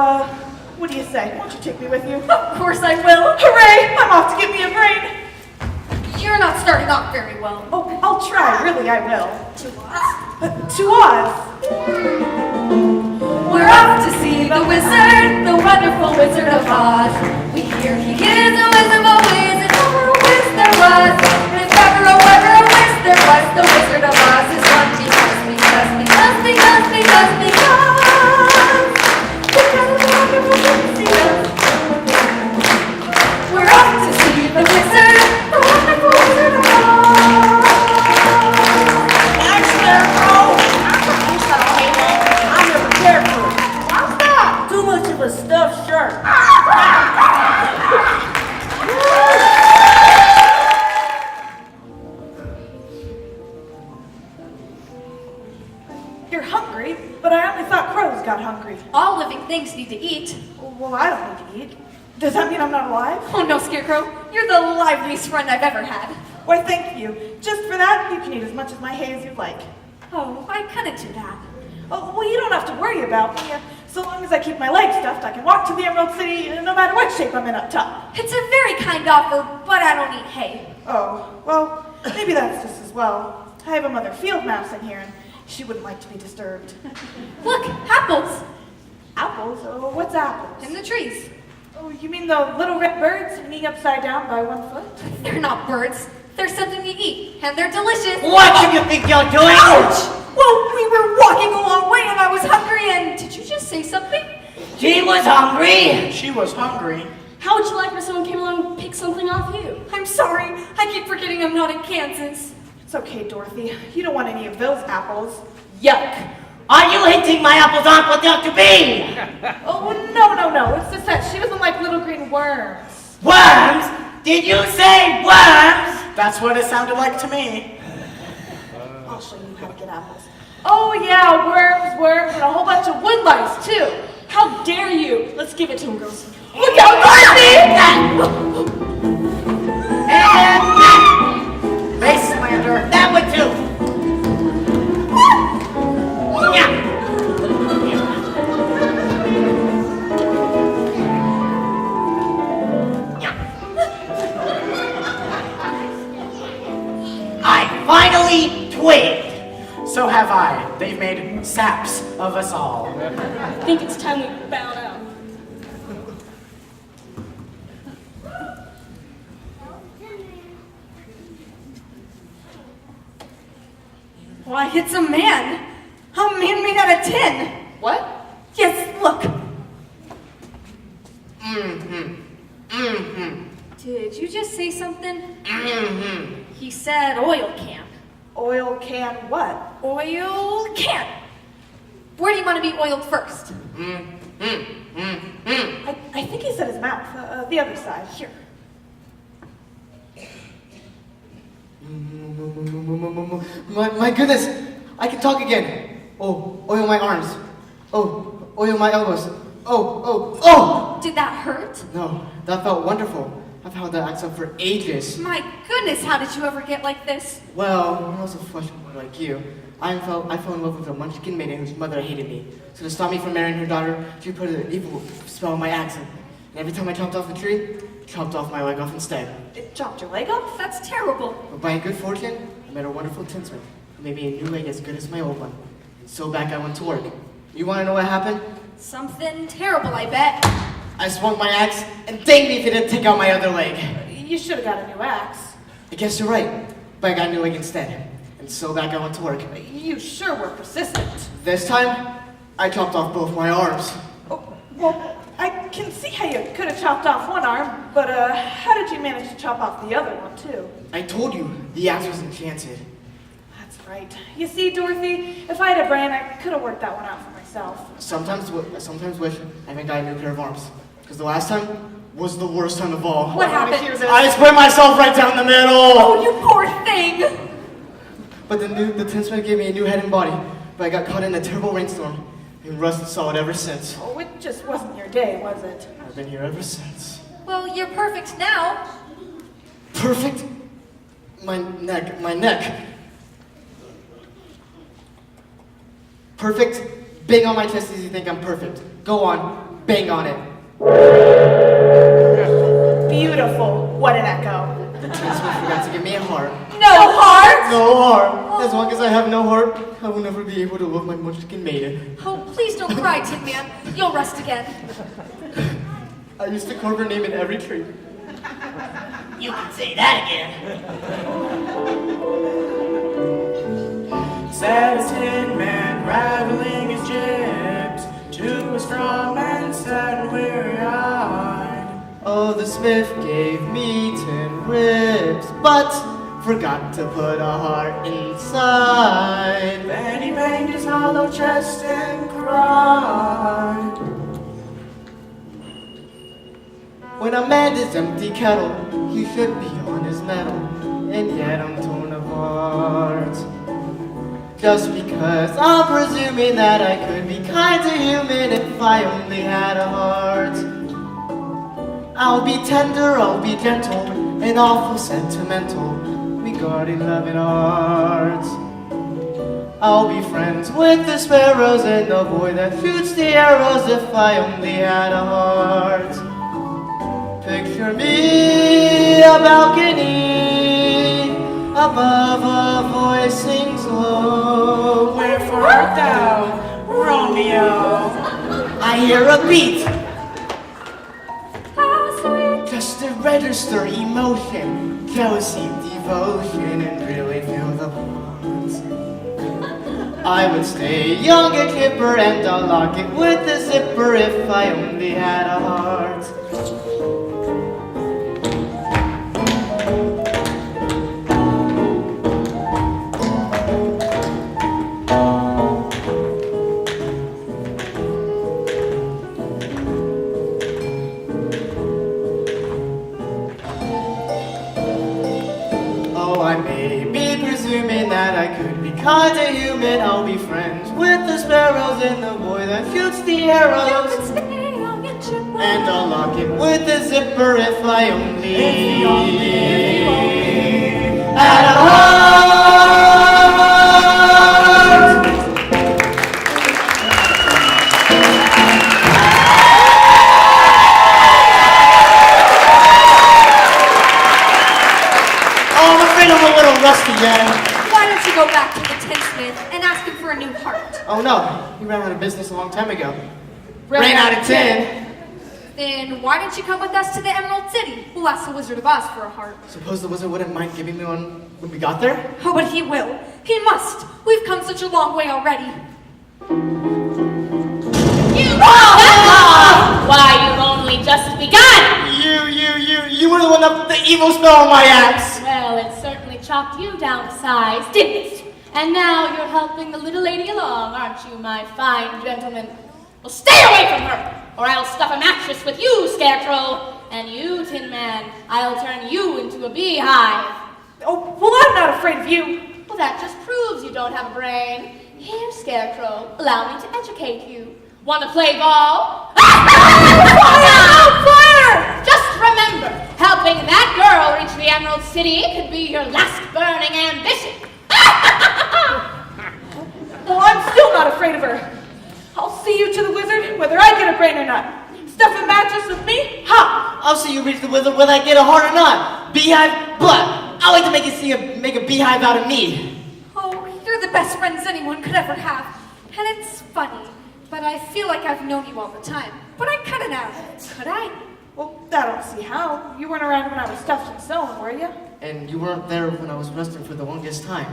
what do you say? Won't you take me with you? Of course I will. Hooray! I'm off to get me a brain. You're not starting off very well. Oh, I'll try. Really, I will. To us. To Oz. We're off to see the wizard, the wonderful Wizzard of Oz. We hear he is a wizard of ways, and ever a wiz there was. If ever a wiz there was the Wizzard of Oz is one because we're off to see the wizard, the wonderful Wizard of Oz. I never cared for it. Why's that? Too much of a stuffed shirt. You're hungry, but I only thought crows got hungry. All living things need to eat. Well, I don't need to eat. Does that mean I'm not alive? Oh no, Scarecrow, you're the liveliest friend I've ever had. Why, thank you. Just for that, you can eat as much as my hay as you'd like. Oh, I couldn't do that. Oh, well, you don't have to worry about me. So long as I keep my legs stuffed, I can walk to the Emerald City no matter what shape I'm in up top. It's a very kind offer, but I don't eat hay. Oh, well, maybe that's just as well. I have a mother field mouse in here, and she wouldn't like to be disturbed. Look, apples Apples? Oh, what's apples? in the trees. Oh, you mean the little red birds hanging upside down by 1 foot? They're not birds. They're something you eat, and they're delicious. What do you think you're doing? Ouch! Well, we were walking a long way, and I was hungry, and did you just say something? She was hungry. She was hungry. How would you like if someone came along and picked something off you? I'm sorry. I keep forgetting I'm not in Kansas. It's okay, Dorothy. You don't want any of those apples. Yuck. Are you hinting my apples aren't what they ought to be? Oh, no. It's just that she doesn't like little green worms. Worms? Did you say worms? That's what it sounded like to me. I'll show you how to get apples. Oh, yeah, worms, and a whole bunch of wood lice, too. How dare you? Let's give it to him, girls. Look out, Dorothy! And Mace Slander. that one too. Yeah. I finally twigged. So have I. They've made saps of us all. I think it's time we bow down. Why, it's a man. A man made out of tin. What? Yes, look. Mm-hmm. Did you just say something? He said oil can. Oil can what? Oil can. Where do you want to be oiled first? I think he said his mouth, the other side. Here. My goodness, I can talk again. Oh, oil my arms. Oh, oil my elbows. Oh. Did that hurt? No, that felt wonderful. I've held that accent for ages. My goodness, how did you ever get like this? Well, when I was a flesh boy like you, I fell in love with a munchkin maiden whose mother hated me. So to stop me from marrying her daughter, she put an evil spell on my accent. And every time I chopped off a tree, chopped off my leg off instead. It chopped your leg off? That's terrible. But by good fortune, I met a wonderful tinsmith who made me a new leg as good as my old one. And so back I went to work. You want to know what happened? Something terrible, I bet. I swung my axe, and dang me if it didn't take out my other leg. You should have got a new axe. I guess you're right, but I got a new leg instead. And so back I went to work. You sure were persistent. This time, I chopped off both my arms. Oh, well, I can see how you could have chopped off one arm, but how did you manage to chop off the other one, too? I told you, the axe was enchanted. That's right. You see, Dorothy, if I had a brain, I could have worked that one out for myself. Sometimes wish I hadn't got a new pair of arms. Because the last time was the worst time of all. What happened? I split myself right down the middle! Oh, you poor thing! But the tinsmith gave me a new head and body. But I got caught in a terrible rainstorm. And Rust saw it ever since. Oh, it just wasn't your day, was it? I've been here ever since. Well, you're perfect now. Perfect? My neck. Perfect? Bang on my chest as you think I'm perfect. Go on, bang on it. Beautiful. What an echo. The tinsmith forgot to give me a heart. No heart! No heart! As long as I have no heart, I will never be able to love my munchkin maiden. Oh, please don't cry, Tin Man. You'll rest again. I used to carve her name in every tree. You can say that again. said a tin man, rattling his jibs to a straw man, sad and weary-eyed. Oh, the smith gave me 10 ribs, but forgot to put a heart inside. Then he banged his hollow chest and cried. When a man is empty kettle, he should be on his mettle, and yet I'm torn apart. Just because I'm presuming that I could be kind to human if I only had a heart. I'll be tender, I'll be gentle, and awful sentimental regarding love and art. I'll be friends with the sparrows and the boy that shoots the arrows if I only had a heart. Picture me a balcony above a voice sings low. Wherefore art thou, Romeo? I hear a beat, How sweet. just to register emotion, jealousy, devotion, and really feel the bonds. I would stay young and chipper and unlock it with a zipper if I only had a heart. I may be presuming that I could be kind to human. I'll be friends with the sparrows and the boy that shoots the arrows. And I'll lock it with a zipper if I only had a heart. I'm a little rusty yet. Why don't you go back to the tinsmith and ask him for a new heart? Oh no, he ran out of business a long time ago. Ran out of tin. Then why don't you come with us to the Emerald City? We'll ask the Wizard of Oz for a heart. Suppose the wizard wouldn't mind giving me one when we got there? Oh, but he will. He must. We've come such a long way already. Why, you've only just begun! You were the one that put the evil spell on my axe. Well, it certainly chopped you down to size, didn't it? And now you're helping the little lady along, aren't you, my fine gentleman? Well, stay away from her, or I'll stuff a mattress with you, Scarecrow. And you, Tin Man, I'll turn you into a beehive. Oh, well, I'm not afraid of you. Well, that just proves you don't have a brain. Here, Scarecrow, allow me to educate you. Want to play ball? Fire! Just remember, helping that girl reach the Emerald City could be your last burning ambition. Well, I'm still not afraid of her. I'll see you to the wizard, whether I get a brain or not. Stuff a mattress with me? Ha! I'll see you reach the wizard whether I get a heart or not. Beehive, but I like to make a beehive out of me. Oh, you're the best friends anyone could ever have. And it's funny, but I feel like I've known you all the time. But I couldn't have, could I? Well, I don't see how. You weren't around when I was stuffed and sewn, were you? And you weren't there when I was resting for the longest time.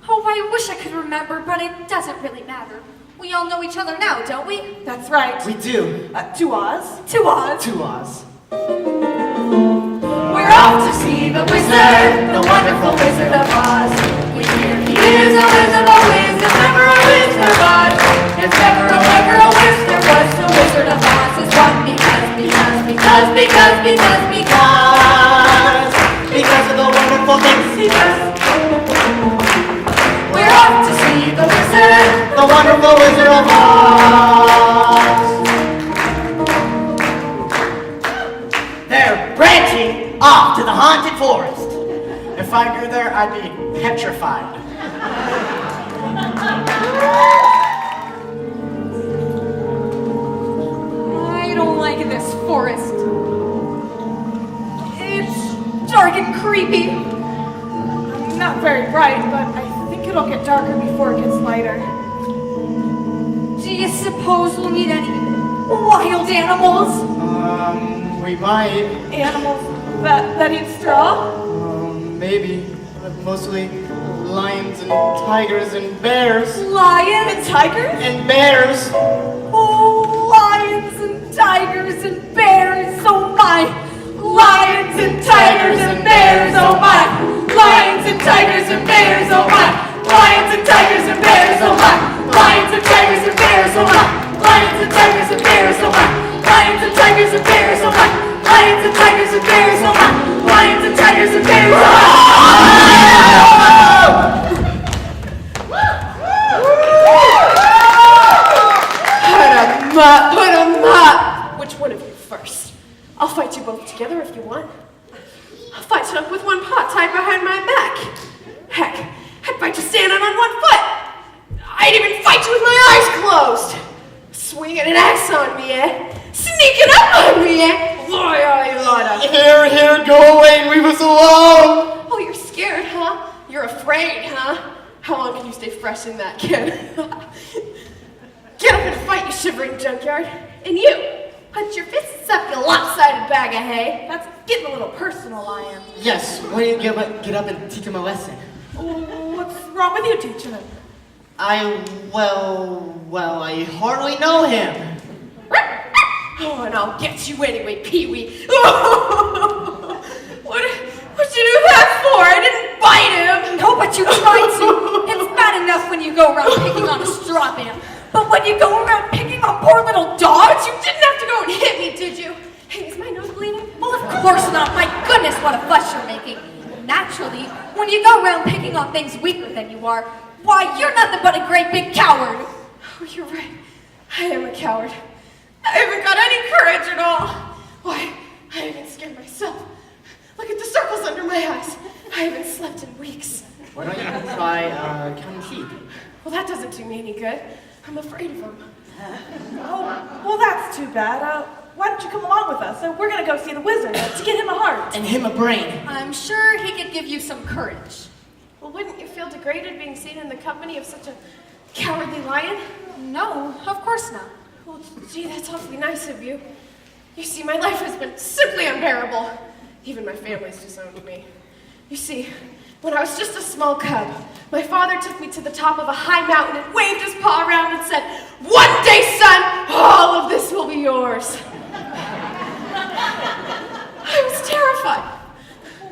Oh, I wish I could remember, but it doesn't really matter. We all know each other now, don't we? That's right. We do. To Oz. To Oz. To Oz. We're off to see the wizard, the wonderful Wizard of Oz. We hear he is a wizard, a whiz, if ever a wizard was. If ever a whiz there was, the Wizard of Oz is one because of the wonderful things he does. We're off to see the wizard, The wonderful Wizard of Oz. They're branching off to the haunted forest. If I go there, I'd be petrified. I don't like this forest. It's dark and creepy. Not very bright, but I think it'll get darker before it gets lighter. Do you suppose we'll meet any wild animals? We might. Animals that eat straw? Maybe. But mostly lions and tigers and bears. Lions and tigers? And bears. Oh, lions and tigers and bears, oh my! Lions and tigers and bears, oh my! Lions and tigers and bears, oh my! Lions and tigers and bears, oh my! Lions and tigers and bears, oh my! Lions and tigers and bears, oh my! Lions and tigers and bears, oh my! Lions and tigers and bears, oh my! Lions and tigers and bears, oh my! Put 'em up! Which one of you first? I'll fight you both together if you want. I'll fight you up with one paw tied behind my back. Heck, I'd fight you standing on one foot. I'd even fight you with my eyes closed. Swinging an axe on me, eh? Sneaking up on me, eh? Boy, I oughta. Here, go away and leave us alone. Oh, you're scared, huh? You're afraid, huh? How long can you stay fresh in that, kid? Get up and fight, you shivering junkyard. And you, punch your fists up, you lopsided bag of hay. That's getting a little personal, Lion. Yes, why don't you get up and teach him a lesson? What's wrong with you teaching him? Well, I hardly know him. Oh, and I'll get you anyway, Pee-wee. What'd you do that for? I didn't bite him. No, but you tried to. It's bad enough when you go around picking on a straw man. But when you go around picking on poor little dogs, You didn't have to go and hit me, did you? Hey, is my nose bleeding? well, of course not. My goodness, what a fuss you're making. Naturally, when you go around picking on things weaker than you are, why, you're nothing but a great big coward. Oh, you're right. I am a coward. I haven't got any courage at all. Why, I even scared myself. Look at the circles under my eyes. I haven't slept in weeks. Why don't you try counting sheep? Well, that doesn't do me any good. I'm afraid of them. Oh, well, that's too bad. Why don't you come along with us? We're going to go see the wizard to get him a heart. And him a brain. I'm sure he could give you some courage. Well, wouldn't you feel degraded being seen in the company of such a cowardly lion? No, of course not. Well, gee, that's awfully nice of you. You see, my life has been simply unbearable. Even my family's disowned me. You see, when I was just a small cub, my father took me to the top of a high mountain and waved his paw around and said, "One day, son, all of this will be yours." I was terrified.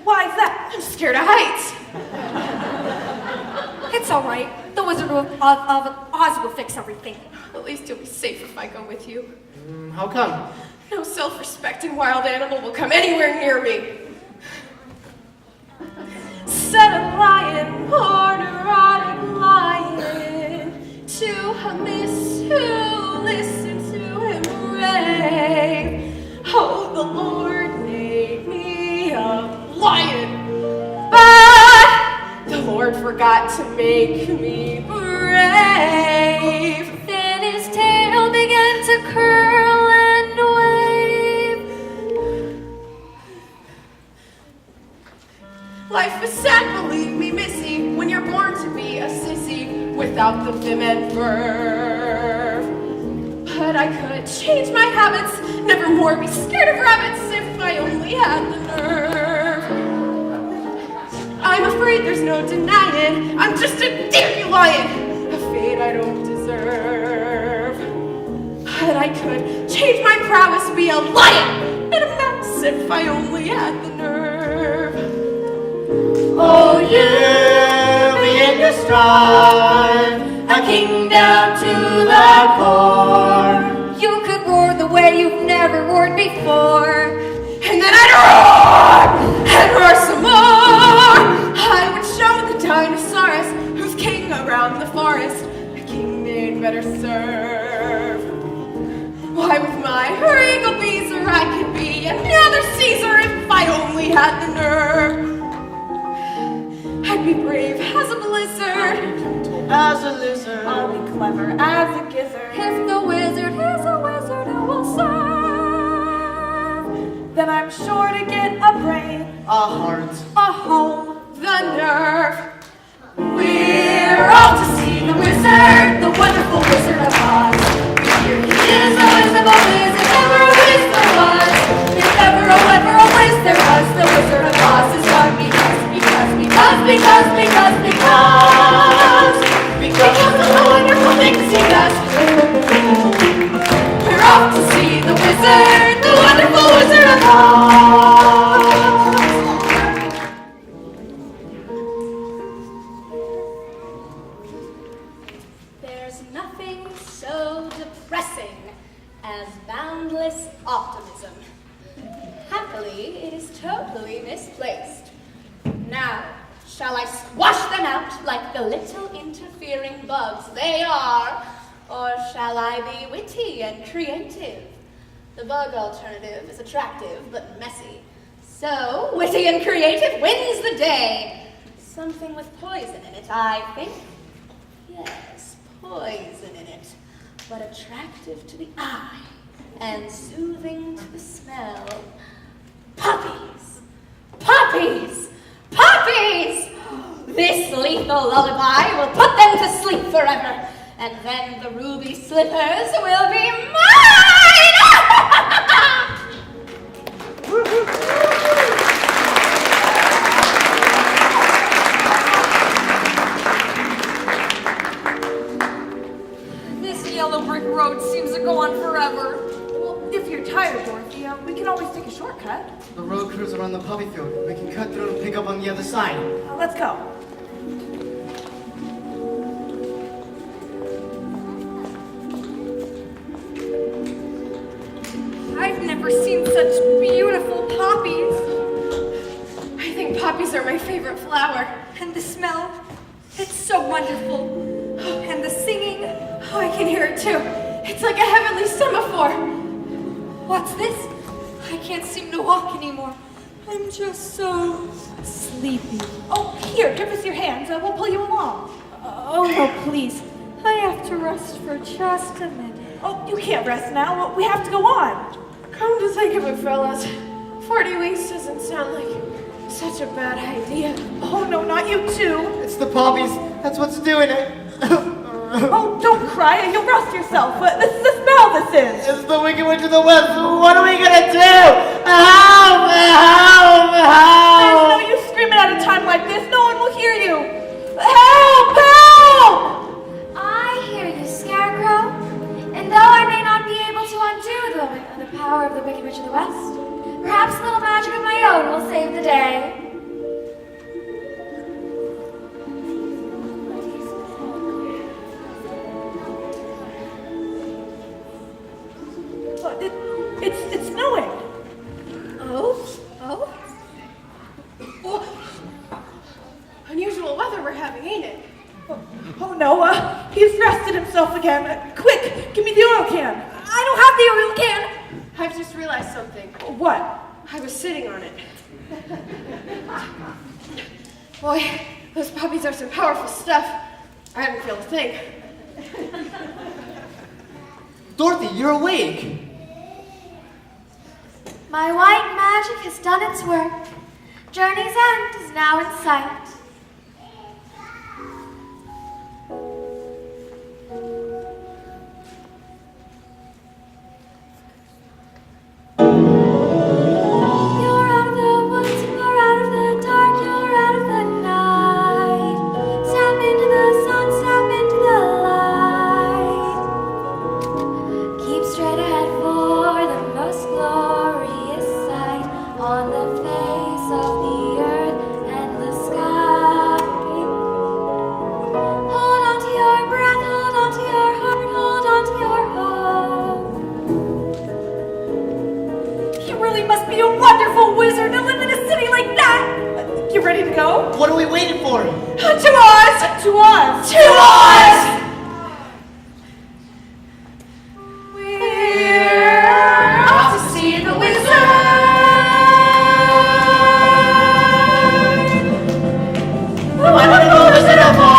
Why is that? I'm scared of heights. It's all right. The Wizard of Oz will fix everything. At least you'll be safe if I go with you. How come? No self-respecting wild animal will come anywhere near me. Said a lion, poor neurotic lion, to a miss who listened to him rave. Oh, the Lord made me a lion, but the Lord forgot to make me brave. Then his tail began to curl and wave. Life is sad, believe me, missy, when you're born to be a sissy without the vim and verve. But I could change my habits, never more be scared of rabbits if I only had the nerve. I'm afraid there's no denying, I'm just a dandelion, a fate I don't deserve. But I could change my prowess, be a lion and a mouse if I only had the nerve. Oh, you be in your stride, a king down to the core. You could roar the way you've never roared before. And then I'd roar, and roar some more. I would show the dinosaurs who's king around the forest, a king they'd better serve. Why, with my regal beezer, I could be another Caesar if I only had the nerve. I'd be brave as a blizzard, As a lizard. I'll be clever as a gizzard. If the wizard is a wizard who will serve, Then I'm sure to get a brain, A heart. a home. the nerve. We're all to see the wizard, the wonderful Wizard of Oz. Here he is, a whiz of a whiz, if ever a whiz there was. If ever a whiz there was, the Wizard of Oz is one because. pixie dust. We're off to see the wizard, the wonderful Wizard of Oz. There's nothing so depressing as boundless optimism. Happily, it is totally misplaced. Now, shall I squash them out like the little interfering bugs they are, or shall I be witty and creative? The bug alternative is attractive but messy. So, witty and creative wins the day. Something with poison in it, I think. Yes, poison in it, but attractive to the eye and soothing to the smell. Puppies! Puppies! Puppies! This lethal lullaby will put them to sleep forever, and then the ruby slippers will be mine! This yellow brick road seems to go on forever. Well, if you're tired, Dorothy, we can always take a shortcut. The road curves around the poppy field. We can cut through and pick up on the other side. Let's go. I've never seen such beautiful poppies. I think poppies are my favorite flower. And the smell, it's so wonderful. And the singing, Oh, I can hear it too. It's like a heavenly semaphore. what's this? I can't seem to walk anymore. I'm just so sleepy. Oh, here, give us your hands. We'll pull you along. Oh no, please. I have to rest for just a minute. Oh, you can't rest now. We have to go on. Come to think of it, fellas, 40 weeks doesn't sound like such a bad idea. Oh, no, not you too. It's the poppies. That's what's doing it. Oh, don't cry. You'll rest yourself. This is the smell this is. It's the Wicked Witch of the West. What are we gonna do? Help! Help! There's Help! no use screaming at a time like this. No one will hear you. Help! Help! I hear you, Scarecrow. And though I may not be able to undo the power of the Wicked Witch of the West, perhaps a little magic of my own will save the day. It's snowing. Oh? Unusual weather we're having, ain't it? Oh no, he's rested himself again. Quick, give me the oil can. I don't have the oil can. I've just realized something. What? I was sitting on it. Boy, those puppies are some powerful stuff. I haven't felt a thing. Dorothy, you're awake. My white magic has done its work. Journey's end is now in sight. You're out of the woods, you're out of the dark, you're out of the night. Step into the sun, step into the light. Keep straight ahead for the most glorious sight on the face of the earth and the sky. Hold on to your breath, hold on to your heart, hold on to your hope. You really must be a wonderful wizard to live in a city like that. You ready to go? What are we waiting for? To us! To us! To us! We're Off to see the wizard! The wonderful Wizard of Oz!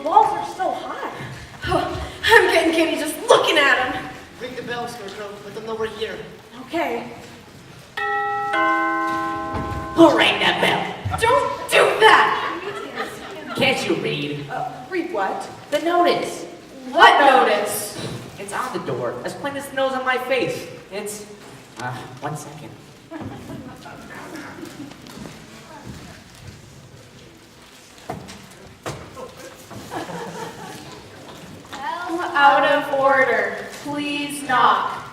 walls are so high. Oh, I'm getting giddy just looking at them. Ring the bell, Scarecrow. Let them know we're here. Okay. Who rang that bell? Don't do that! Can't you read? Read what? The notice. What notice? It's on the door, as plain as the nose on my face. It's, 1 second. Out of order. Please knock.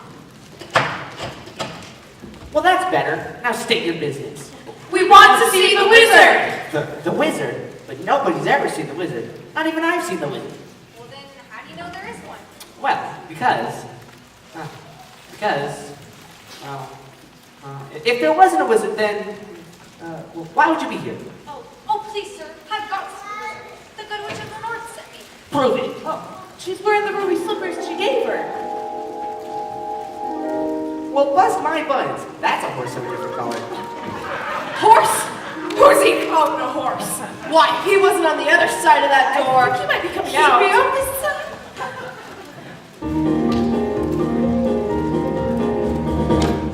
Well, that's better. Now state your business. We want to see the wizard! The wizard? But nobody's ever seen the wizard. Not even I've seen the wizard. Well, then, how do you know there is one? Well, if there wasn't a wizard, then, well, why would you be here? Oh, please, sir. I've got to see the wizard. The good witch of the north sent me. Prove it. Oh, she's wearing the ruby slippers she gave her. Well, bust my buns. That's a horse of a different color. Horse? Who's he calling a horse? Why, he wasn't on the other side of that door. He might be coming out. Be on this side.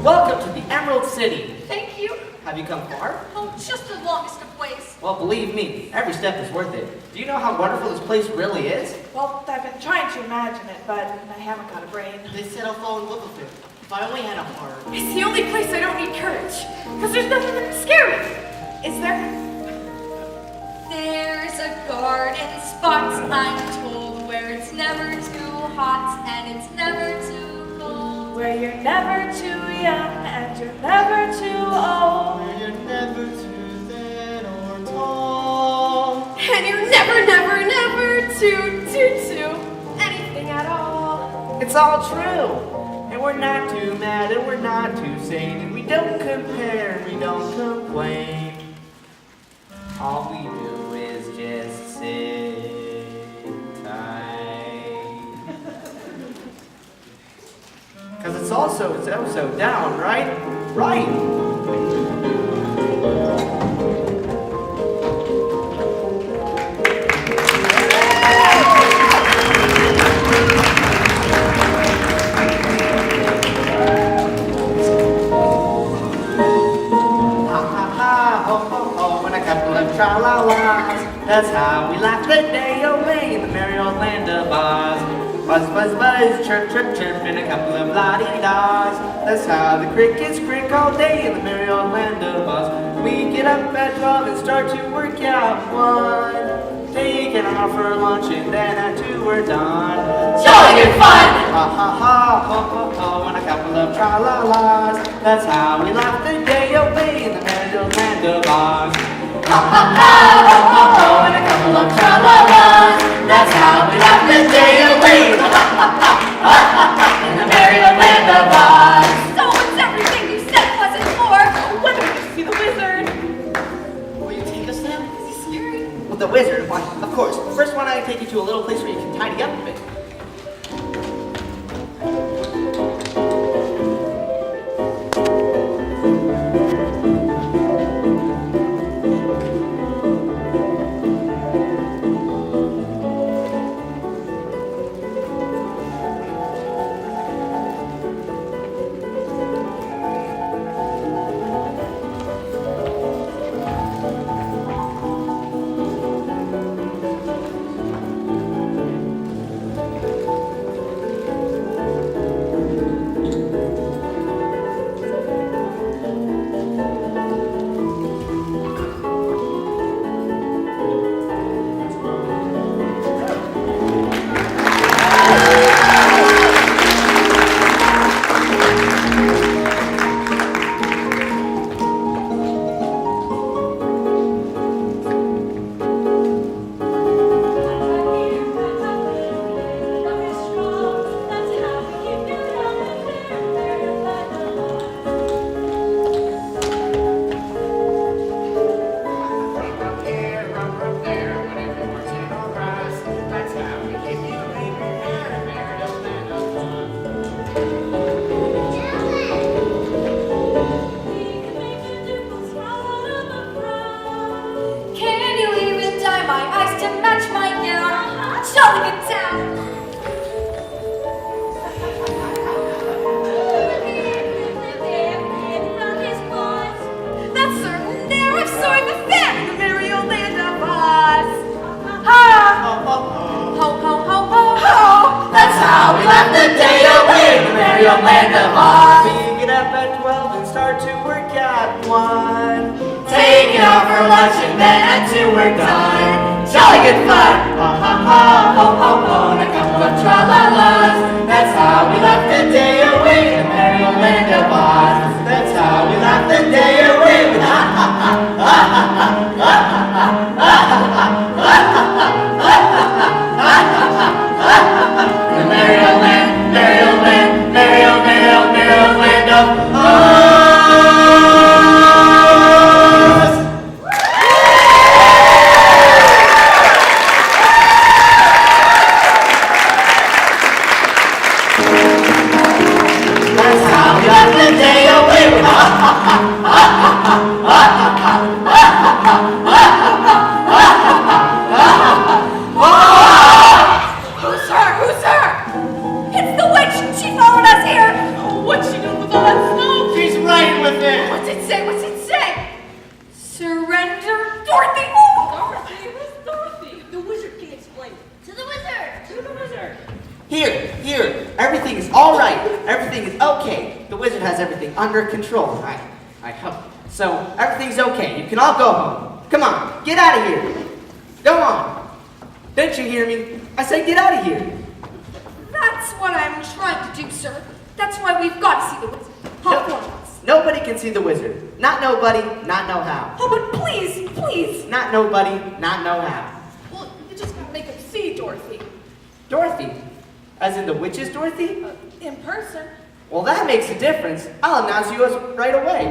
Welcome to the Emerald City. Thank you. Have you come far? Oh, just the longest of ways. Well, believe me, every step is worth it. Do you know how wonderful this place really is? Well, I've been trying to imagine it, but I haven't got a brain. They said I'll fall in love with it. If I only had a heart. It's the only place I don't need courage. Because there's nothing that can scare me. Is there? There's a garden spot, I'm told, where it's never too hot and it's never too cold. Where you're never too young and you're never too old. Where you're never too thin or tall. And you're never too anything at all. It's all true. And we're not too mad and we're not too sane. And we don't compare and we don't complain. All we do is just sit tight. Cause it's also so down, right? Right. Tra-la-las, that's how we laugh the day away in the merry old land of Oz. Buzz, buzz, buzz, chirp, chirp, chirp, and a couple of la-di-das. That's how the crickets crick all day in the merry old land of Oz. We get up at 12 and start to work out 1. Take an hour for lunch and then at 2 we're done. Jolly good fun! Ha ha ha, ho ho ho, and a couple of tra-la-las. That's how we laugh the day away in the merry old land of Oz. Ha ha ha, ho ho ho, and a couple of tra-la-las. That's how we laugh the day away. Ha ha ha, ha ha ha, in the merry old land of Oz. So it's everything you said wasn't for. When do we get to see the wizard? Will you take us there? Is he scary? Well, the wizard, why, of course. First, why don't I take you to a little place where you can tidy up a bit? how we laughed the day away in the merry old land of Oz. We get up at 12 and start to work at 1. Take it out for lunch and then at 2 we're done. Jolly good fun! Ha ha ha, ho ho ho, and a couple of tra-la-las. That's how we laughed the day away in the merry old land of Oz. That's how we laughed the day away with ha ha ha, ha ha ha, ha ha ha, ha ha ha, ha ha ha. The merry old land, merry old land, merry old, merry old, merry old land of Oz. That's how we left the day away with ha ha ha, ha ha ha, ha ha ha, ha ha ha, ha ha ha. Who's her? Who's her? It's the witch! She followed us here! What's she doing with all that smoke? She's right with it. What's it say? What's it say? Surrender, Dorothy! Oh. Dorothy, who's Dorothy? The wizard can explain. To the wizard! To the wizard. Here, everything is all right. Everything is okay. The wizard has everything under control. I hope. So everything's okay. You can all go home. Come on, get out of here. Go on. Didn't you hear me? I said get out of here. That's what I'm trying to do, sir. That's why we've got to see the wizard. Hop one of us. Nobody can see the wizard. Not nobody, not know how. Oh, but please, please. Not nobody, not know how. Well, you just gotta make him see Dorothy. Dorothy? As in the witch's Dorothy? In person. Well, that makes a difference. I'll announce you as right away.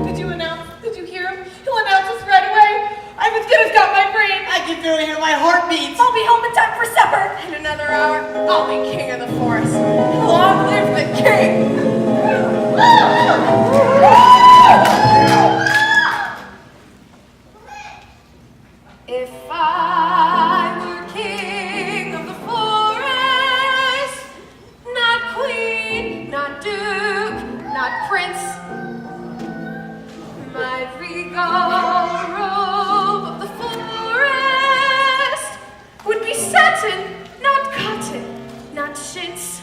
Did you announce? Did you hear him? He'll announce us right away. I'm as good as got my brain. I can barely hear my heartbeat. I'll be home in time for supper. In another hour, I'll be king of the forest. Long live the king! If I were king of the forest, not queen, not duke, not prince, my regal robe of the forest would be satin, not cotton, not chintz.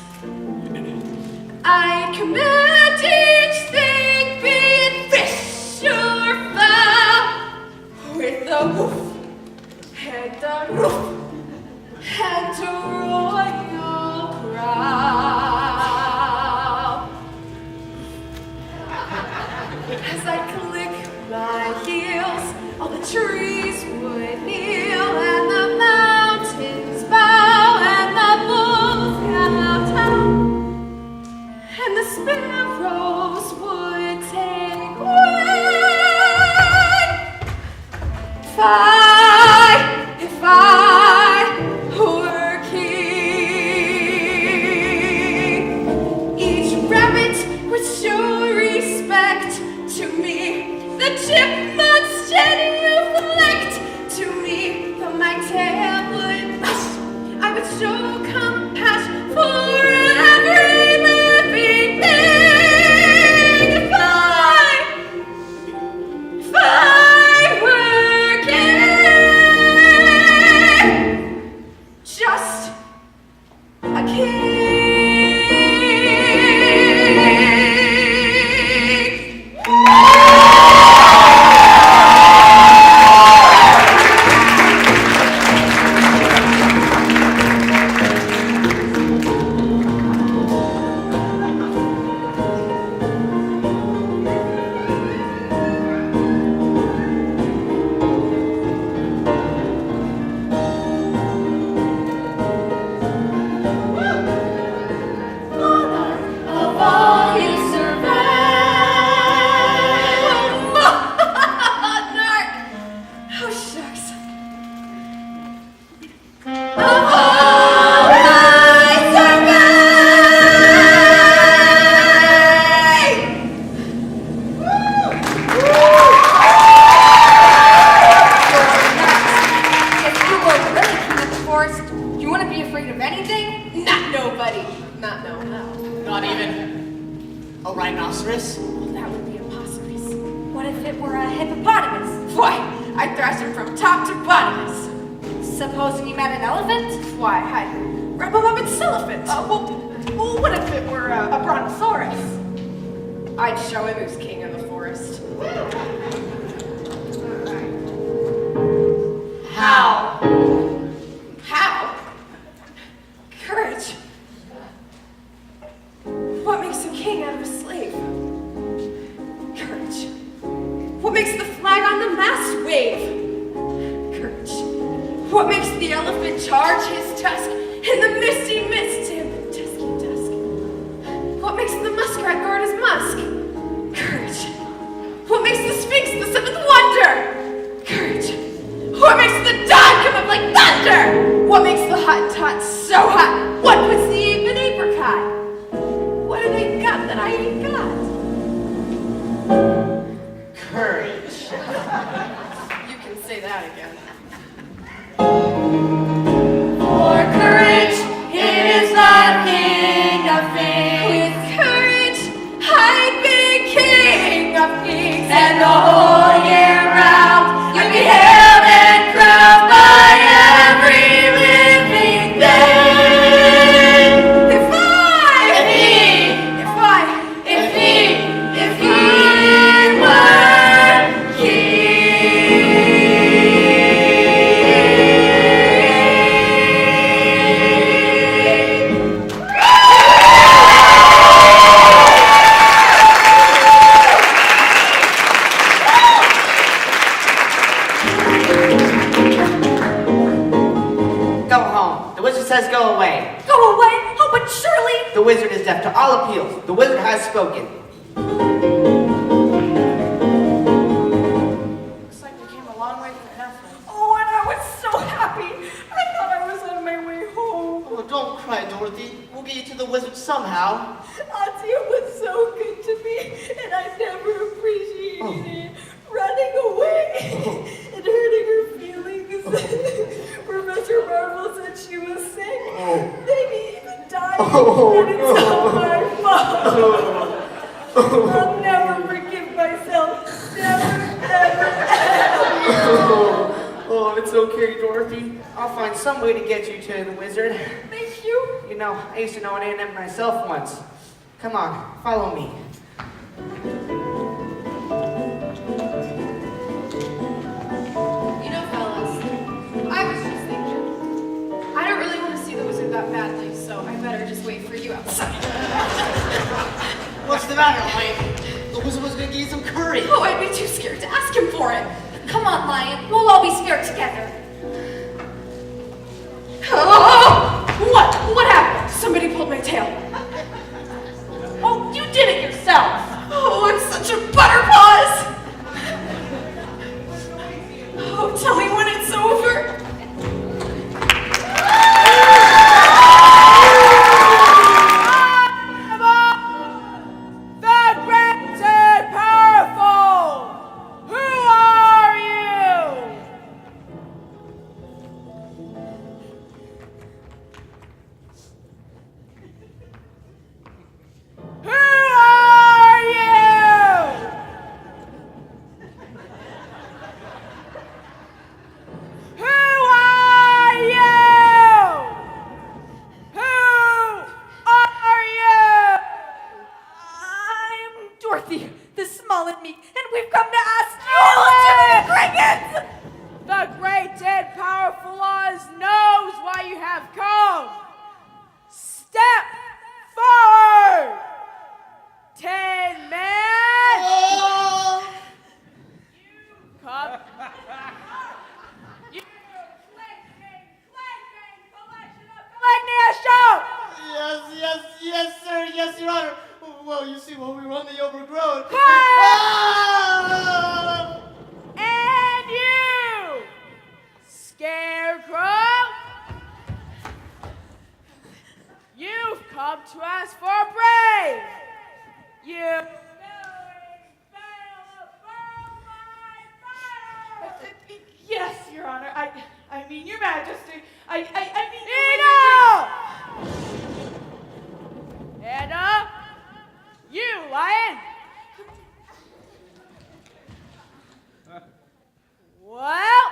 I command each thing, be it fish or fowl, with a woof and a roof and a royal crown. As I click my heels, all the trees would kneel, and the mountains bow, and the bulls kowtow, and the sparrows would take wing. If I were king, each rabbit would show respect to me. The chipmunks genuflect to me. Though my tail would brush, I would show compassion for every living thing. If I were king, just a king. Of all you survey. Narc. Oh, shucks. Of all I survey. If you were really king of the forest, do you want to be afraid of anything? Not nobody. Not no how. Not even a rhinoceros. Well, that would be a possibility. What if it were a hippopotamus? Why, I'd thrash him from top to bottom. Supposing you met an elephant? Why, hi. Well, it's elephant. Well, what if it were a brontosaurus? I'd show him who's king of the forest. How? How? Courage. What makes a king out of a slave? Courage. What makes the flag on the mast wave? Courage. What makes the elephant charge his tusk in the misty mist him dusky dusk? What makes the muskrat guard his musk? Courage. What makes the sphinx the seventh wonder? Courage. What makes the dawn come up like thunder? What makes the Hottentot so hot? What puts the ape in apricot? What have they got that I ain't got? Courage. You can say that again. For courage, it is the king of things. With courage, I'd be king of kings. And the whole year round, you'd be hailed and crowned by every living thing. If he were Go home. The wizard says go away. Go away! Oh, but surely... The wizard is deaf to all appeals. The wizard has spoken. Looks like we came a long way from nothing. Oh, and I was so happy. I thought I was on my way home. Oh, don't cry, Dorothy. We'll get you to the wizard somehow. Auntie was so good to me, and I never appreciated it. Running away and hurting her feelings. Professor Marvel said she was sick. Maybe even dying. And it's all my fault. I'll never forgive myself. Never, ever, ever. Oh, it's okay, Dorothy. I'll find some way to get you to the wizard. Thank you. You know, I used to know an A&M myself once. Come on, follow me. You know, fellas, I was just thinking. I don't really want to see the wizard that badly, so I better just wait for you outside. What's the matter, Lion? The wizard was gonna give you some curry. Oh, I'd be too scared to ask him for it. Come on, Lion. We'll all be scared together. Oh! What happened? Somebody pulled my tail. Oh, you did it yourself. Oh, I'm such a butterpaws. Oh, tell me when it's over. The great and powerful. Who are you? Who are you? Who are you? Who are you? I'm Dorothy, the small and meek, and we've come to ask you, Crickets! The great and powerful Oz knows why you have come. Step forward! 10 men! Come. You Yes, sir. Yes, Your Honor. Well, you see, when we were on the overgrown. And you, Scarecrow, you've come to ask for a brave. You. Yes, Your Honor. I mean, Your Majesty. I mean. Enough! Anna, you, Lion. Well,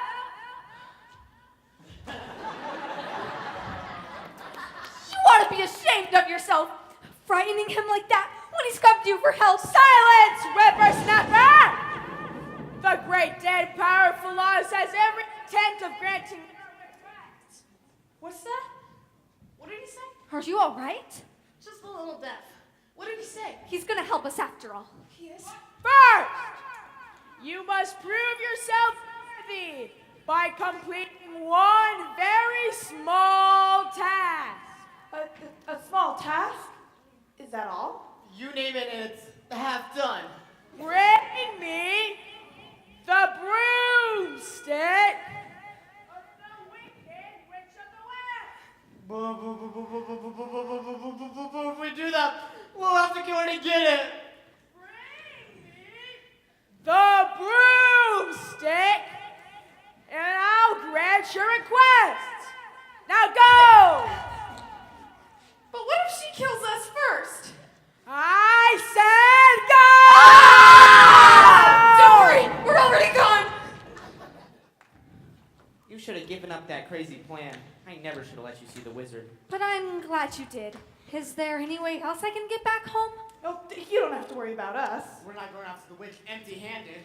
threatening him like that when he's come to you for help? Silence, whippersnapper! The great dead powerful Oz has every intent of granting requests. What's that? What did he say? Are you all right? Just a little deaf. What did he say? He's gonna help us after all. He is? First, you must prove yourself worthy by completing one very small task. A small task? Is that all? You name it and it's half done. Bring me the broomstick of the wicked witch of the west. If we do that, we'll have to go in and get it. Bring me the broomstick, and I'll grant your request. Now go! But what if she kills us first? I said go! Don't worry, we're already gone. You should have given up that crazy plan. I never should have let you see the wizard. But I'm glad you did. Is there any way else I can get back home? Oh, you don't have to worry about us. We're not going after the witch empty-handed.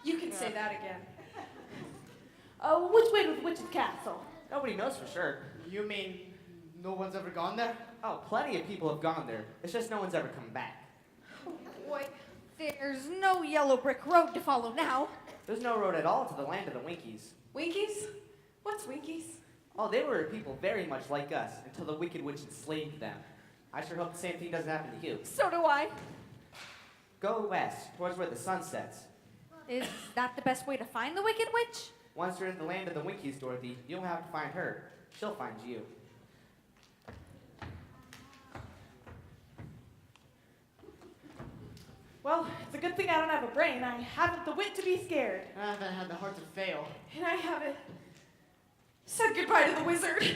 You can say that again. Which way to the witch's castle? Nobody knows for sure. You mean no one's ever gone there? Oh, plenty of people have gone there. It's just no one's ever come back. Boy, there's no yellow brick road to follow now. There's no road at all to the land of the Winkies. Winkies? What's Winkies? Oh, they were people very much like us until the wicked witch enslaved them. I sure hope the same thing doesn't happen to you. So do I. Go west, towards where the sun sets. Is that the best way to find the Wicked Witch? Once you're in the land of the Winkies, Dorothy, you don't have to find her. She'll find you. Well, it's a good thing I don't have a brain. I haven't the wit to be scared. I haven't had the heart to fail. And I haven't said goodbye to the wizard.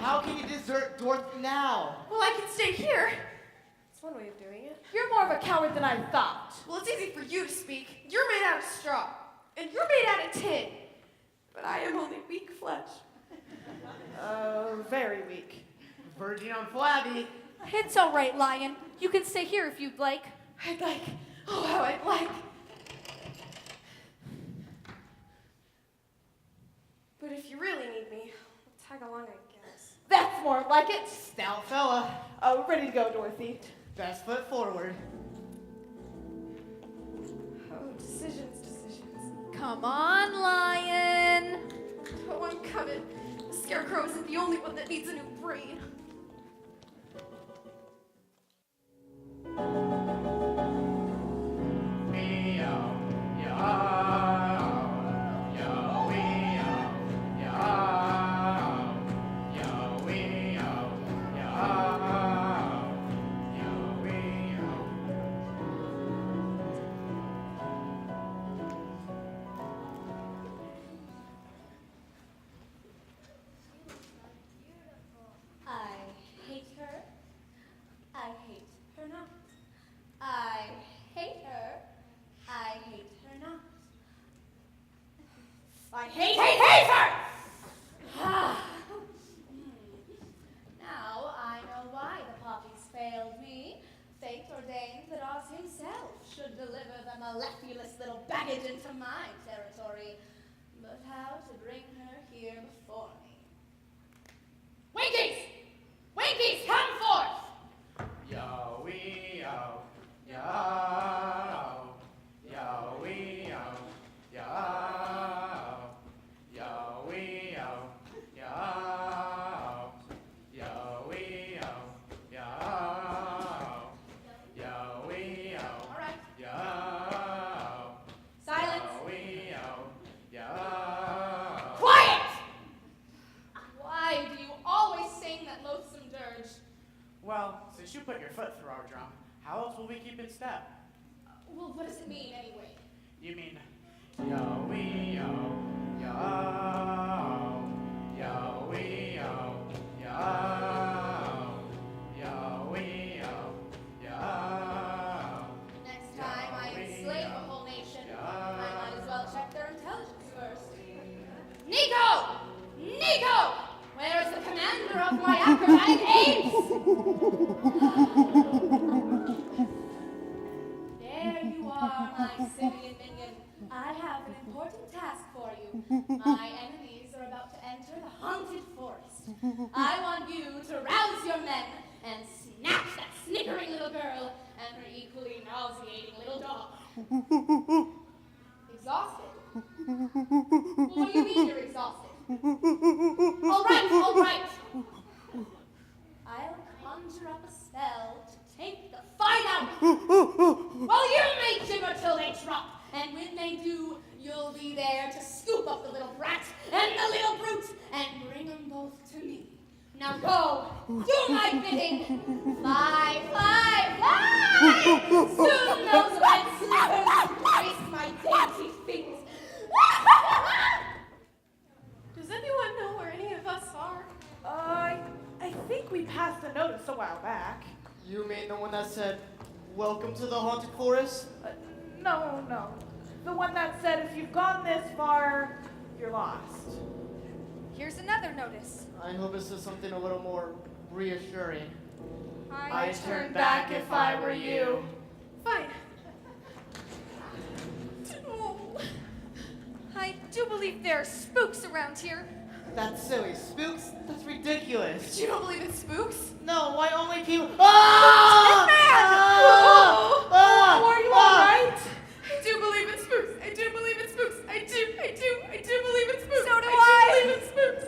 How can you desert Dorothy now? Well, I can stay here. It's one way of doing it. You're more of a coward than I thought. Well, it's easy for you to speak. You're made out of straw. And you're made out of tin. But I am only weak flesh. Very weak. Virgin on flabby. It's all right, Lion. You can stay here if you'd like. I'd like. Oh, how I'd like. But if you really need me, we'll tag along, I guess. That's more like it. Stout fella. Ready to go, Dorothy. Best foot forward. Oh, decisions. Come on, Lion. Oh, I'm coming. The scarecrow isn't the only one that needs a new brain. Now I know why the poppies failed me. Fate ordained that Oz himself should deliver the mellifluous little baggage into my territory. But how to bring her here before me? Winkies! Winkies, come forth! Yo-wee-yo, yo, yo-wee-yo, yo, yo-wee-yo, yo, yo-wee-yo, yo, yo-wee-yo, All right, yo, silence. yo-wee-yo, yo. Quiet! Why do you always sing that loathsome dirge? Well, since you put your foot through our drum, how else will we keep in step? Well, what does it mean anyway? You mean yo-wee-yo, yo, yo-wee-yo, yo, yo-wee-yo, yo. Next time I enslave a whole nation, I might as enter the haunted forest. I want you to rouse your men and snatch that snickering little girl and her equally nauseating little dog. Exhausted? What do you mean you're exhausted? All right. I'll conjure up a spell to take the fight out of you. Well, you may shiver till they drop, and when they do, you'll be there to scoop up the little brat and the little brute and bring them both to me. Now go, do my bidding. Fly. Soon those wet slippers embrace my dainty feet. Does anyone know where any of us are? I think we passed a notice a while back. You mean the one that said, "Welcome to the haunted forest"? No. The one that said if you've gone this far, you're lost. Here's another notice. I hope this is something a little more reassuring. I'd turn back if I were you. Fine. Oh, I do believe there are spooks around here. That's silly. Spooks? That's ridiculous. You don't believe in spooks? No, why only people? Ah! Are you alright? I do believe in spooks. I do believe in spooks. I do believe in spooks. So do I do believe in spooks.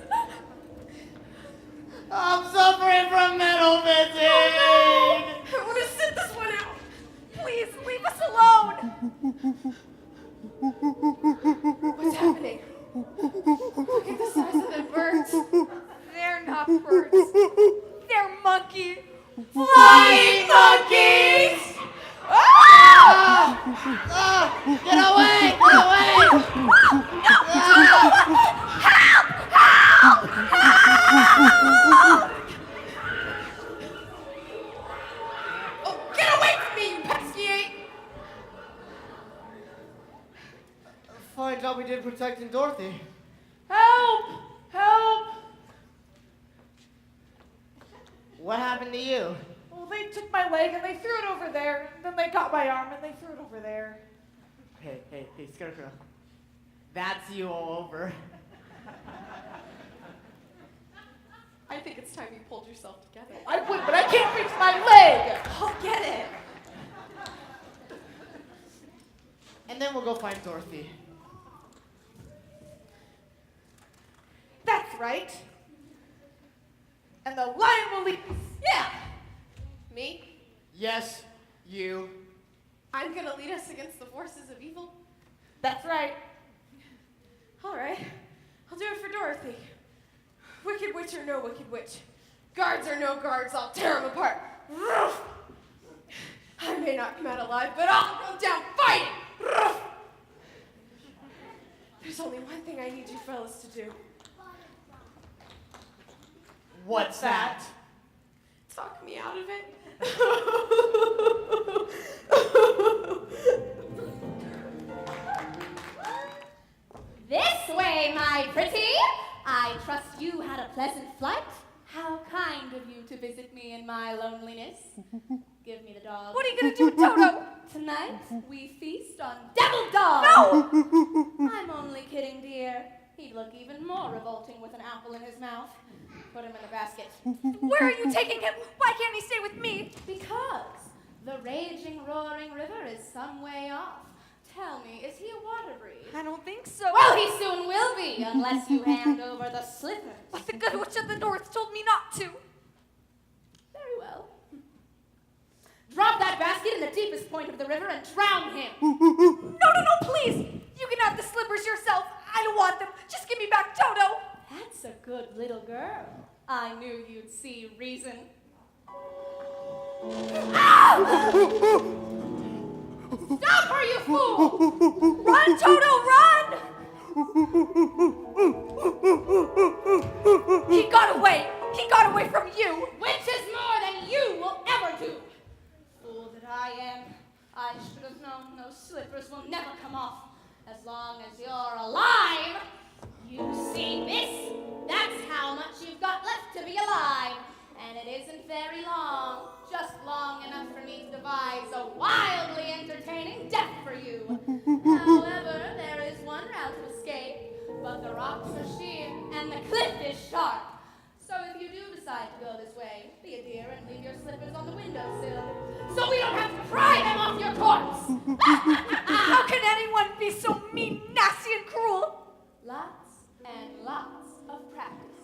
I'm suffering from mental fatigue. I want to sit this one out. Please, leave us alone. What's happening? Look at the size of the birds. They're not birds. They're monkey. Flying monkeys! Get away! Oh, get away from me, you pesky ape! Fine job we did protecting Dorothy. Help! What happened to you? Well, they took my leg and they threw it over there. Then they got my arm and they threw it over there. Hey, Scarecrow. That's you all over. I think it's time you pulled yourself together. I would, but I can't reach my leg! I'll get it. And then we'll go find Dorothy. That's right. And the lion will lead us. Yeah. Me? Yes, you. I'm gonna lead us against the forces of evil. That's right. All right. I'll do it for Dorothy. Wicked witch or no wicked witch. Guards or no guards, I'll tear them apart. Ruff. I may not come out alive, but I'll go down fighting. Ruff. There's only one thing I need you fellas to do. What's that? Talk me out of it. This way, my pretty. I trust you had a pleasant flight. How kind of you to visit me in my loneliness. Give me the dog. What are you gonna do with Toto? Tonight, we feast on devil dog. No! I'm only kidding, dear. He'd look even more revolting with an apple in his mouth. Put him in the basket. Where are you taking him? Why can't he stay with me? Because the raging, roaring river is some way off. Tell me, is he a water breed? I don't think so. Well, he soon will be, unless you hand over the slippers. But the good witch of the north told me not to. Very well. Drop that basket in the deepest point of the river and drown him. No, please. You can have the slippers yourself. I don't want them. Just give me back Toto. That's a good little girl. I knew you'd see reason. Stop her, you fool! Run, Toto, run! He got away. He got away from you. Which is more than you will ever do. Fool that I am. I should have known those slippers will never come off. As long as you're alive. You see this? That's how much you've got left to be alive. And it isn't very long. Just long enough for me to devise a wildly entertaining death for you. However, there is one route to escape. But the rocks are sheer, and and the cliff is sharp. So if you do decide to go this way, be a dear and leave your slippers on the windowsill, so we don't have to pry them off your corpse. How can anyone be so mean, nasty, and cruel? Lots and lots of practice.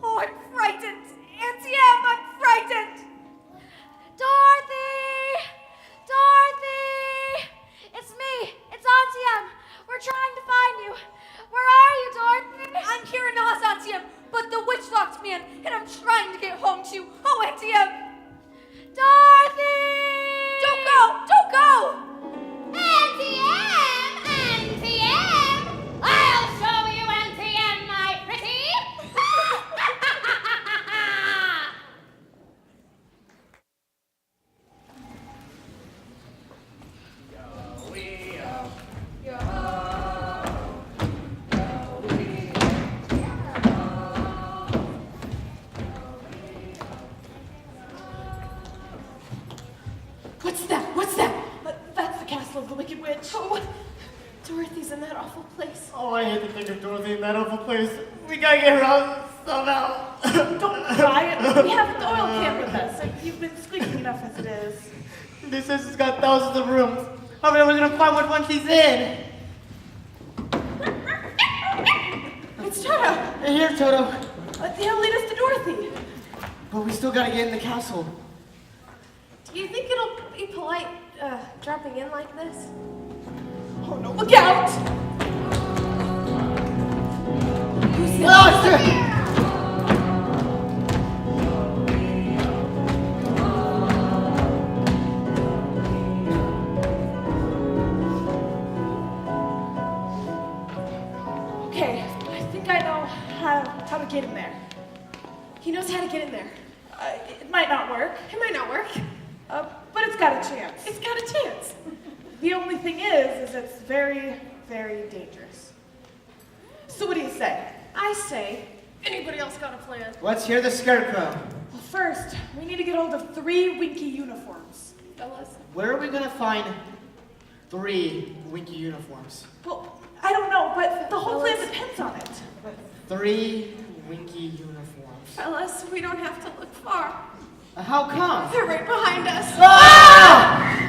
Oh, I'm frightened. Auntie Em, I'm frightened. Dorothy! Dorothy! It's me. It's Auntie Em. We're trying to find you. Where are you, Dorothy? I'm here in Oz, Auntie Em, but the witch locked me in, and I'm trying to get home to you. Oh, Auntie Em! Dorothy! Don't go! Don't go! Auntie Em! Auntie Em! I'll show you Auntie Em, my pretty! What's that? What's that? That's the castle of the Wicked Witch. Oh, Dorothy's in that awful place. Oh, I hate to think of Dorothy in that awful place. We gotta get her out somehow. Don't cry. We have the oil can with us, and you've been squeaking enough as it is. This house has got thousands of rooms. How are we gonna find which one she's in? It's Toto. Hey, here, Toto. They'll lead us to Dorothy. But we still gotta get in the castle. Do you think it'll be polite dropping in like this? Oh no, look out! Oh, shit! Okay, I think I know how to get in there. He knows how to get in there. It might not work, It might not work. but it's got a chance. It's got a chance. The only thing is it's very, very dangerous. So what do you say? I say, anybody else got a plan? Let's hear the scarecrow. Well, first, we need to get hold of 3 Winky uniforms. Fellas? Where are we gonna find 3 Winky uniforms? Well, I don't know, but the whole plan Fellas? depends on it. 3 Winky uniforms. Fellas, we don't have to look far. How come? They're right behind us. Ah!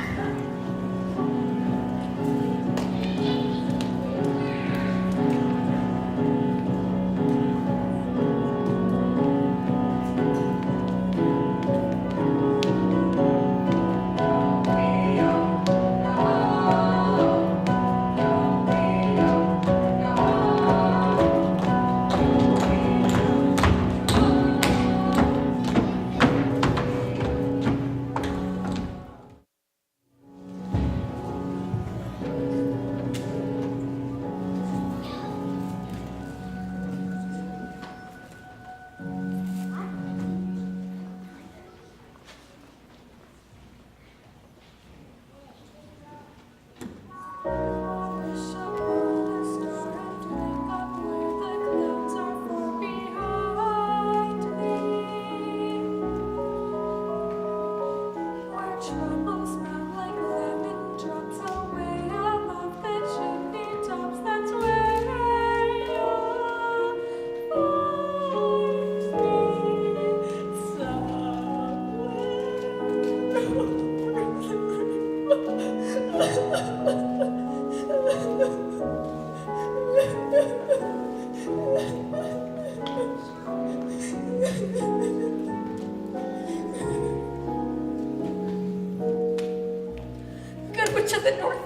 Good Witch of the North,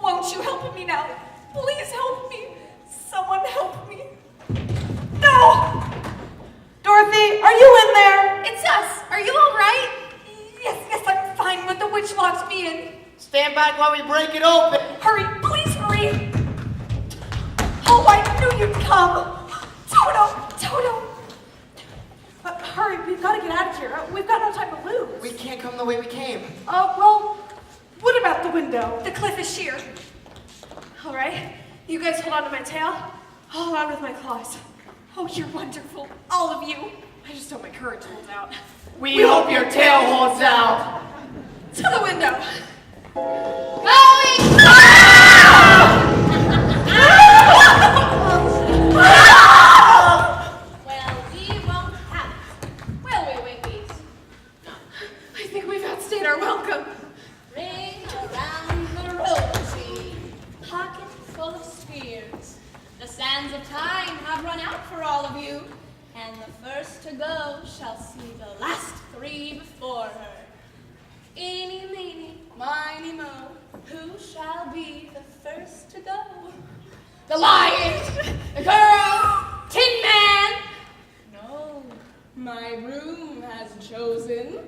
won't you help me now? Please help me. Someone help me. No! Dorothy, are you in there? It's us. Are you all right? Yes, I'm fine, but the witch locked me in. Stand back while we break it open. Hurry, please hurry. Oh, I knew you'd come. Toto. Hurry, we've got to get out of here. We've got no time to lose. We can't come the way we came. Well, what about the window? The cliff is sheer. All right, you guys hold on to my tail. I'll hold on with my claws. Oh, you're wonderful. All of you. I just hope my courage holds out. We hope your tail holds out. To the window. Going! to go shall see the last three before her. Eeny, meeny, miny, mo, who shall be the first to go? The lion, the girl, Tin Man. No, my room has chosen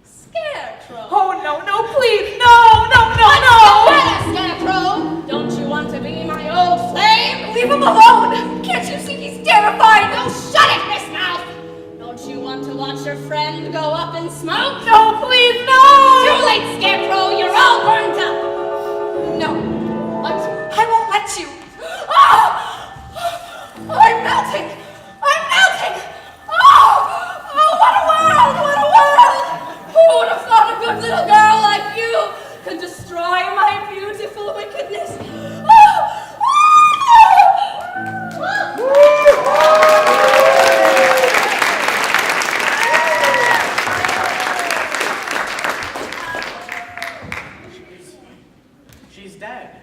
Scarecrow. Oh, no, no, please, no, no, no, no! What's the matter, Scarecrow? Don't you want to be my old flame? Leave him alone! Can't you see he's terrified? No, shut it, Miss Mouth! Don't you want to watch your friend go up in smoke? No, please, no! Too late, Scarecrow, you're all burnt up! No, What? I won't let you. I'm melting! I'm melting! Oh, what a world! What a world! Who would have thought a good little girl like you could destroy my beautiful wickedness? She's dead.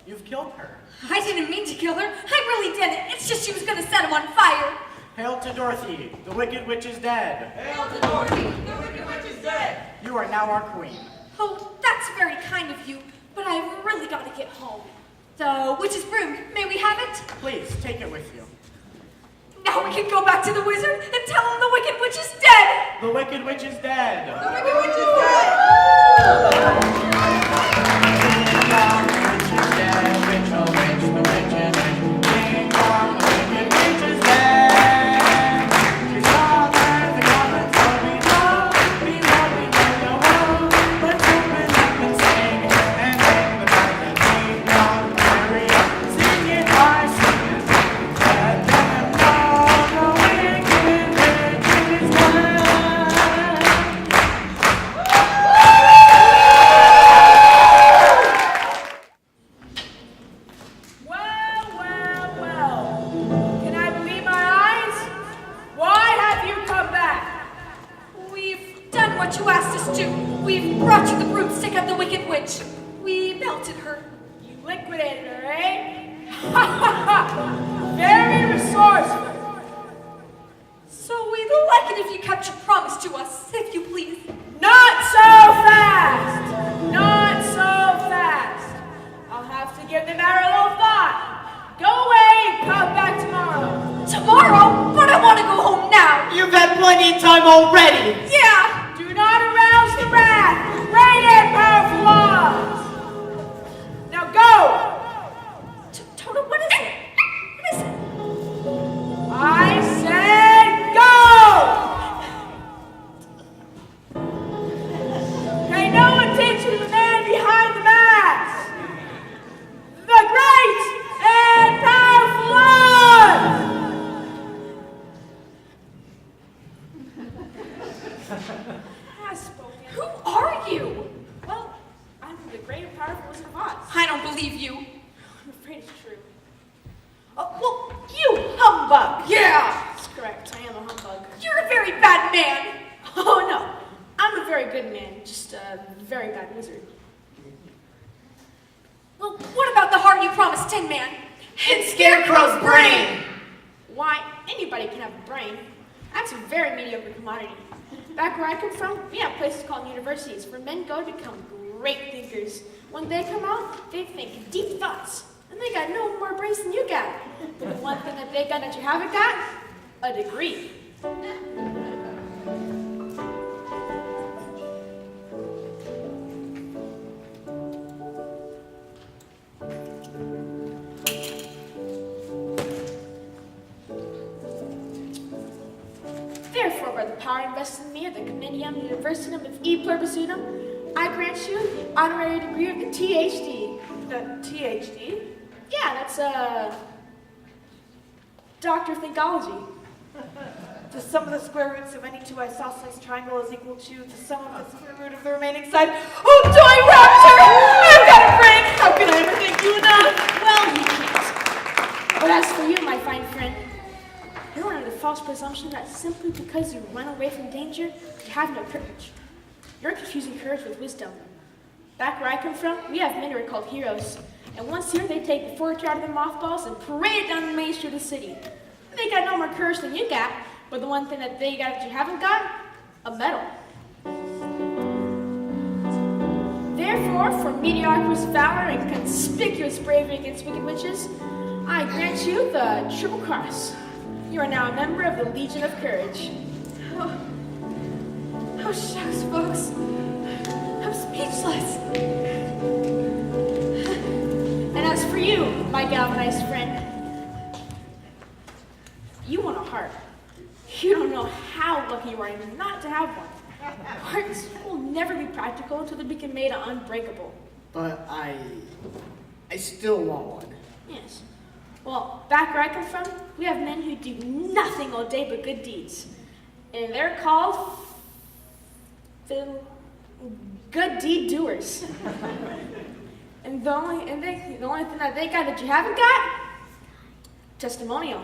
You've killed her. I didn't mean to kill her. I really didn't. It's just she was going to set him on fire. Hail to Dorothy, the Wicked Witch is dead. Hail to Dorothy, the Wicked Witch is dead! You are now our queen. Oh, that's very kind of you, but I've really got to get home. The witch's broom, may we have it? Please, take it with you. Now we can go back to the wizard and tell him the Wicked Witch is dead! The Wicked Witch is dead. The Wicked Witch is dead! Who are you? Well, I'm the great and powerful Wizzard of Oz. I don't believe you. I'm afraid it's true. Well, you humbug! Yeah! That's correct, I am a humbug. You're a very bad man. Oh, no. I'm a very good man, just a very bad wizard. Well, what about the heart you promised Tin Man? And Scarecrow's brain! Why, anybody can have a brain. That's a very mediocre commodity. Back where I come from, we have places called universities where men go to become great thinkers. When they come out, they think deep thoughts. And they got no more brains than you got. But the one thing that they got that you haven't got, a degree. Therefore, by the power invested in me at the Compendium Universitum of E Pluribusudum, I grant you the honorary degree of the THD. The THD? Yeah, that's Doctor of Thinkology. The sum of the square roots of any two isosceles triangle is equal to the sum of the square root of the remaining side. Oh, joy rapture! I've got a brain! How can I ever thank you enough? Well, you can't. But as for you, my fine friend, you're under the false presumption that simply because you run away from danger, you have no courage. You're confusing courage with wisdom. Back where I come from, we have men who are called heroes. And once here, they take the fort out of the mothballs and parade it down the main street of the city. They got no more courage than you got, But the one thing that they got that you haven't got, a medal. Therefore, for mediocrity, valor, and conspicuous bravery against wicked witches, I grant you the Triple Cross. You are now a member of the Legion of Courage. Oh, shucks, folks. I'm speechless. And as for you, my galvanized friend, you want a heart. You don't know how lucky you are even not to have one. Hearts will never be practical until they become made unbreakable. But I still want one. Yes. Well, back where I come from, we have men who do nothing all day but good deeds. And they're called good deed doers. And the only thing that they got that you haven't got, testimonial.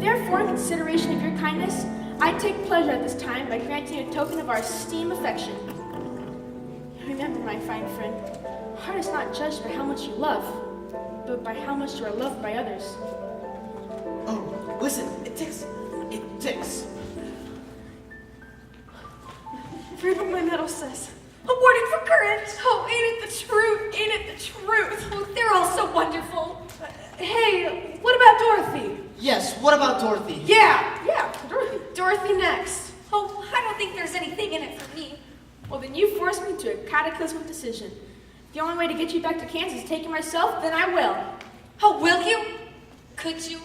Therefore, in consideration of your kindness, I take pleasure at this time by granting a token of our esteemed affection. Remember, my fine friend, heart is not judged by how much you love, but by how much you are loved by others. Oh, listen, it ticks. It ticks. Read what my medal says. Awarded for courage. Oh, ain't it the truth? Ain't it the truth? Oh, they're all so wonderful. Hey, what about Dorothy? Yes, what about Dorothy? Yeah, Dorothy. Dorothy next. Oh, I don't think there's anything in it for me. Well, then you forced me to a cataclysmic decision. The only way to get you back to Kansas is taking myself, then I will. Oh, will you? Could you?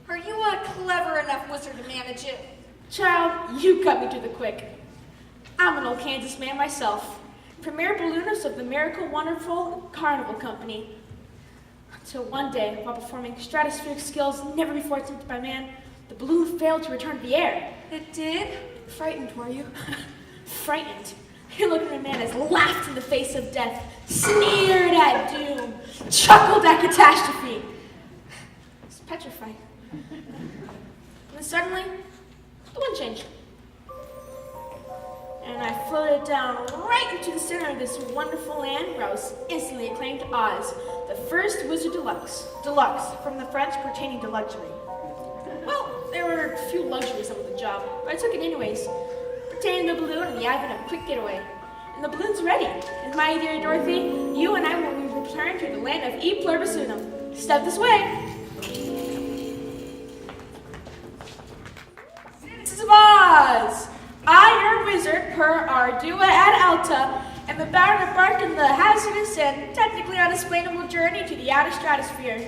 Are you a clever enough wizard to manage it? Child, you cut me to the quick. I'm an old Kansas man myself. Premier balloonist of the Miracle Wonderful Carnival Company. Until one day, while performing stratospheric skills never before attempted by man, the balloon failed to return to the air. It did? Frightened, were you? Frightened. Here looking at a man has laughed in the face of death, sneered at doom, chuckled at catastrophe. It's petrified. And then suddenly, the wind changed. And I floated down right into the center of this wonderful land where I was instantly acclaimed Oz, the first Wizard Deluxe. Deluxe, from the French pertaining to luxury. Well, there were a few luxuries of the job, but I took it anyways. Pertaining to the balloon and the advent of quick getaway. And the balloon's ready. And my dear Dorothy, you and I will return to the land of E Pluribus Unum. Step this way. Citizens of Oz! I, your wizard, per ardua ad alta, am about to embark on the hazardous and technically unexplainable journey to the outer stratosphere.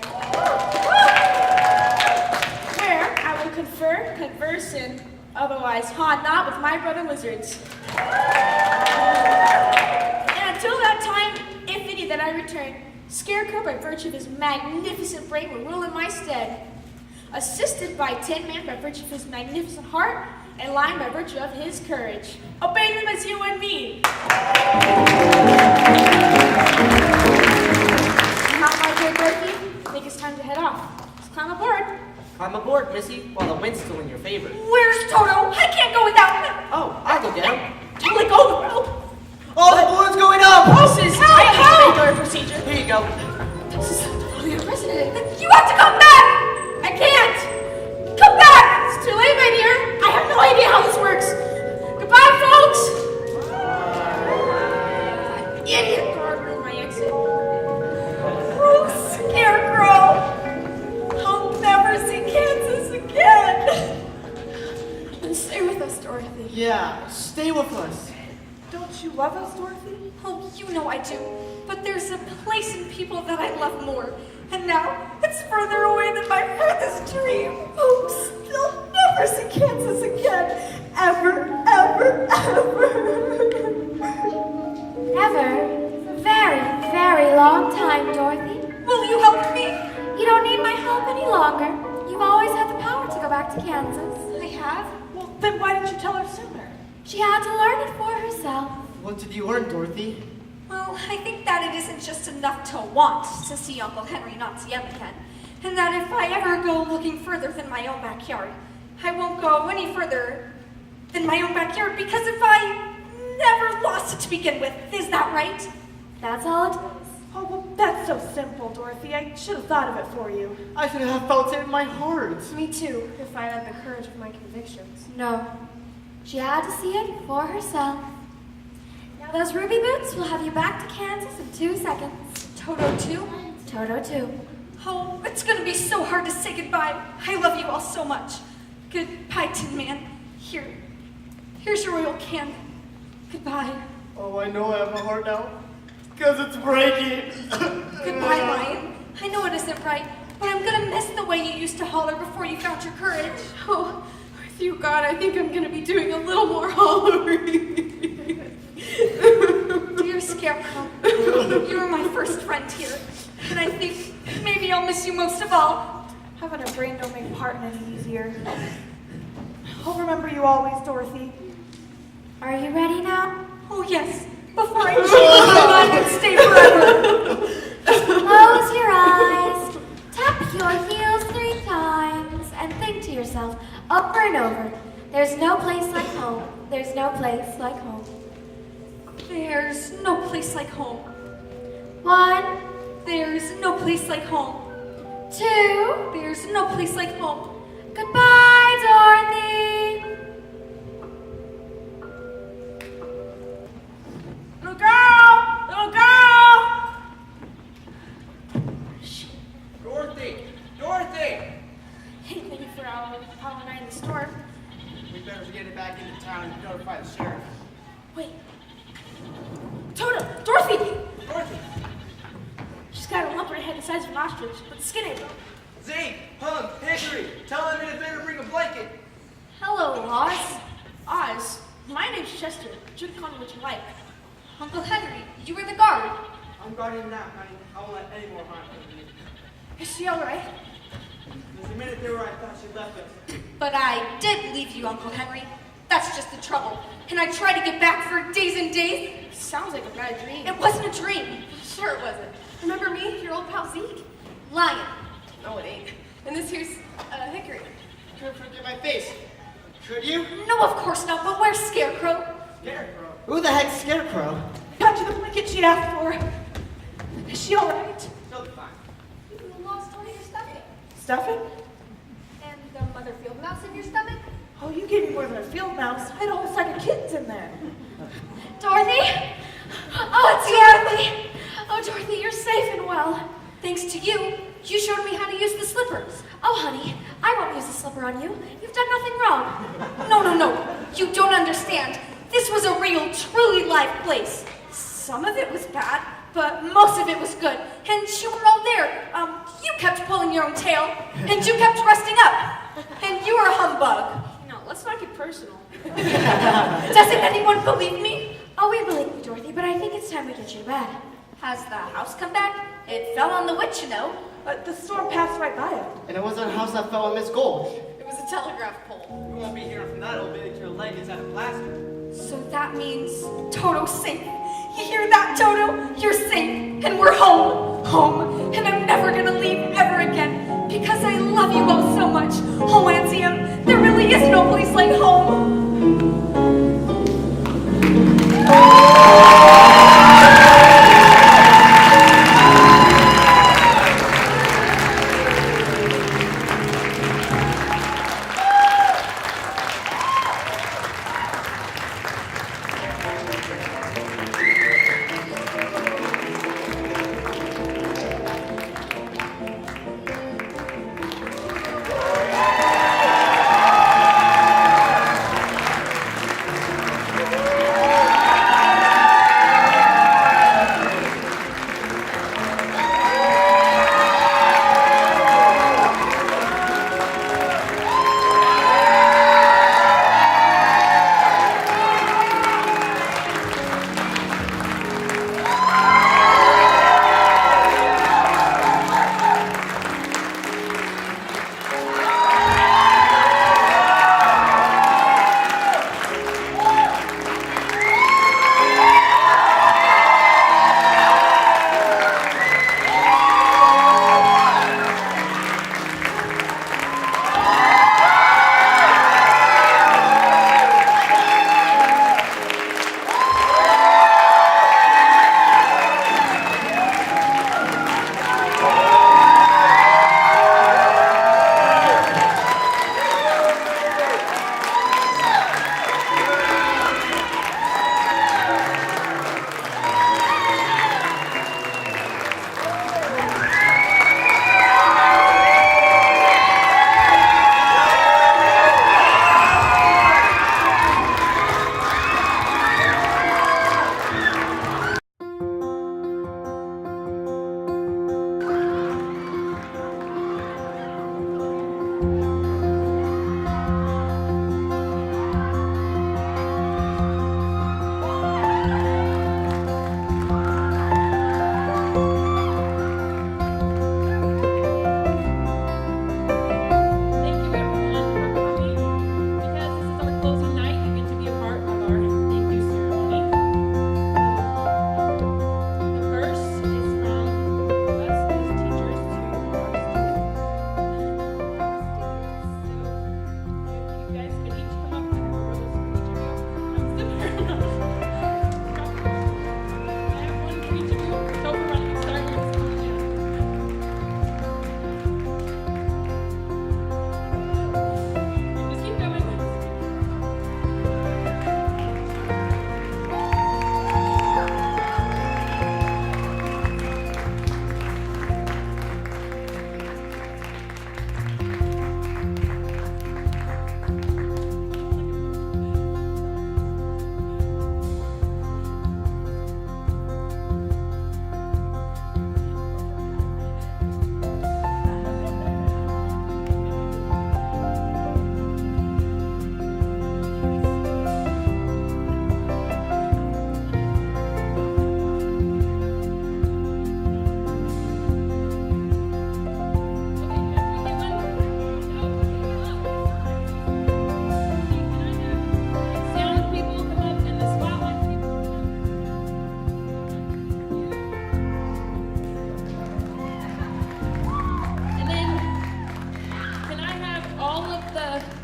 Where I will converse, and otherwise haunt not with my brother wizards. And until that time, if any that I return, Scarecrow, by virtue of his magnificent brain, will rule in my stead. Assisted by Tin Man, by virtue of his magnificent heart, and Lion, by virtue of his courage. Obey them as you and me. Now, my dear Dorothy, I think it's time to head off. Let's climb aboard. Climb aboard, Missy, while the wind's still in your favor. Where's Toto? I can't go without him. Oh, I'll go get him. Don't let go of the rope. Oh, the balloon's going up! This is regular procedure. Here you go. This is totally unprecedented. You have to come back. I can't. Come back. It's too late, my dear. I have no idea how this works. Goodbye, folks. Idiot guard ruined my exit. Oh, Scarecrow. I'll never see Kansas again. And stay with us, Dorothy. Yeah, stay with us. Don't you love us, Dorothy? Oh, you know I do. But there's a place and people that I love more. And now it's further away than my furthest dream. Oops, I'll never see Kansas again. Ever, ever, ever. Ever? Very, very long time, Dorothy. Will you help me? You don't need my help any longer. You've always had the power to go back to Kansas. I have. Well, then why didn't you tell her sooner? She had to learn it for herself. What did you learn, Dorothy? Well, I think that it isn't just enough to want to see Uncle Henry not see him again. And that if I ever go looking further than my own backyard, I won't go any further than my own backyard, because if I never lost it to begin with, is that right? That's all it is. Oh, well, that's so simple, Dorothy. I should have thought of it for you. I should have felt it in my heart. Me too, if I had the courage of my convictions. No. She had to see it for herself. Now those ruby boots will have you back to Kansas in 2 seconds. Toto too? Toto too. Oh, it's gonna be so hard to say goodbye. I love you all so much. Goodbye, Tin Man. Here's your oil can. Goodbye. Oh, I know I have a heart now. Because it's breaking. Goodbye, Lion. I know it isn't right, but I'm gonna miss the way you used to holler before you found your courage. Oh, with you, God, I think I'm gonna be doing a little more hollering. Dear Scarecrow, you were my first friend here, and I think maybe I'll miss you most of all. Having a brain don't make parting any easier. I'll remember you always, Dorothy. Are you ready now? Oh yes, before I change my mind and stay forever. Close your eyes, tap your heels 3 times, and think to yourself over and over, there's no place like home. There's no place like home. There's no place like home. 1, There's no place like home. 2, There's no place like home. goodbye, Dorothy. Little girl! Little girl! Dorothy! Dorothy! Hey, thank you for following night in the storm. We better get it back into town and notify the sheriff. Wait. Toto! Dorothy! Dorothy! She's got a lump on her head the size of an ostrich, but the skin ain't broke. Zeke! Hunk! Hickory! Tell them in a favor to bring a blanket! Hello, Oz. Oz, my name's Chester. You can call me what you like. Uncle Henry, you were the guard. I'm guarding now, honey. I won't let any more harm come to you. Is she alright? There's a minute there where I thought she left us. But I did leave you, Uncle Henry. That's just the trouble. And I tried to get back for days and days. Sounds like a bad dream. It wasn't a dream. Sure it wasn't. Remember me, your old pal Zeke? Lion. No, it ain't. And this here's Hickory. Could forget my face. Could you? No, of course not, but where's Scarecrow? Scarecrow. Who the heck's Scarecrow? Got you the blanket she asked for. Is she alright? She'll be fine. You lost all your stuffing. Stuffing? And the mother field mouse in your stomach? Oh, you gave me more than a field mouse. I had a whole sack of kittens in there. Dorothy? Oh, it's Dorothy. Oh, Dorothy, you're safe and well. Thanks to you. You showed me how to use the slippers. Oh, honey, I won't use a slipper on you. You've done nothing wrong. No. You don't understand. This was a real, truly live place. Some of it was bad, but most of it was good. And you were all there. You kept pulling your own tail, and you kept resting up. And you were a humbug. No, let's not get personal. Doesn't anyone believe me? Oh, we believe you, Dorothy, but I think it's time we get you to bed. Has the house come back? It fell on the witch, you know. The storm passed right by it. And it wasn't a house that fell on Miss Gold. It was a telegraph pole. You won't be hearing from that old bitch till her leg is out of plaster. So that means Toto's safe. You hear that, Toto? You're safe, and we're home. Home, and I'm never gonna leave ever again because I love you all so much. Oh, Antium, there really is no place like home.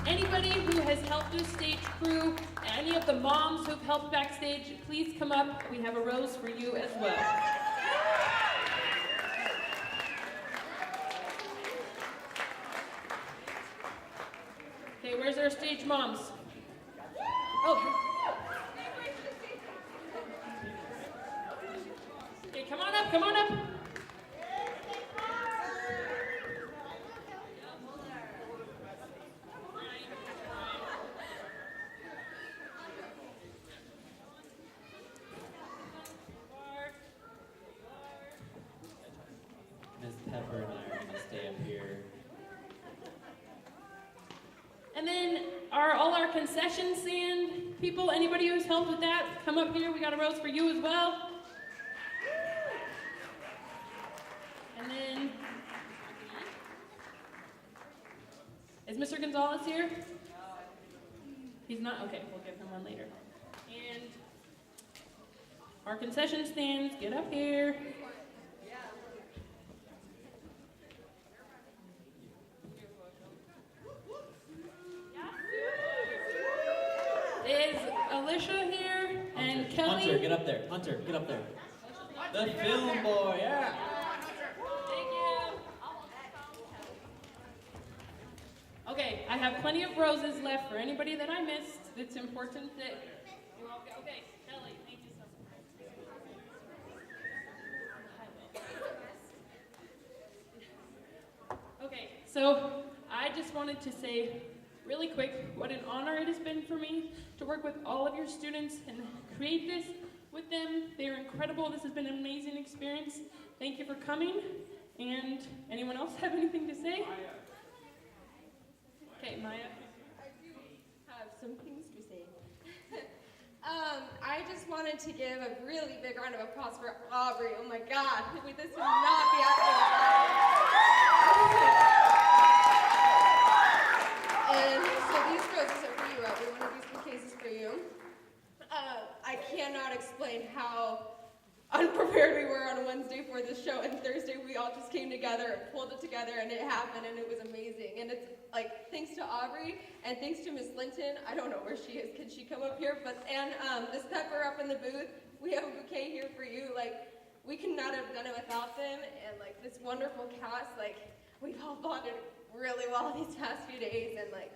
Anybody who has helped with stage crew, any of the moms who've helped backstage, please come up. We have a rose for you as well. Okay, where's our stage moms? Oh. Okay, come on up, come on up. Miss Pepper and I are going to stay up here. And then all our concession stand people, anybody who's helped with that, come up here. We got a rose for you as well. And then, is Mr. Gonzalez here? He's not? Okay, we'll give him one later. And our concession stands, get up here. Is Alicia here? And Kelly? Hunter, get up there. Hunter, get up there. The film boy, yeah. Thank you. Okay, I have plenty of roses left for anybody that I missed. It's important that you all go. Okay, Kelly, thank you so much. Okay, so I just wanted to say really quick what an honor it has been for me to work with all of your students and create this with them. They're incredible. This has been an amazing experience. Thank you for coming. And anyone else have anything to say? Okay, Maya. I do have some things to say. I just wanted to give a really big round of applause for Aubrey. Oh my God, this would not be happening. And so these roses are for you, Aubrey. One of these bookcases for you. I cannot explain how unprepared we were on Wednesday for this show, and Thursday we all just came together and pulled it together, and it happened, and it was amazing. And it's like thanks to Aubrey and thanks to Miss Linton. I don't know where she is. Can she come up here? And Miss Pepper up in the booth. We have a bouquet here for you. Like, we could not have done it without them. And like this wonderful cast, like we've all bonded really well these past few days, and like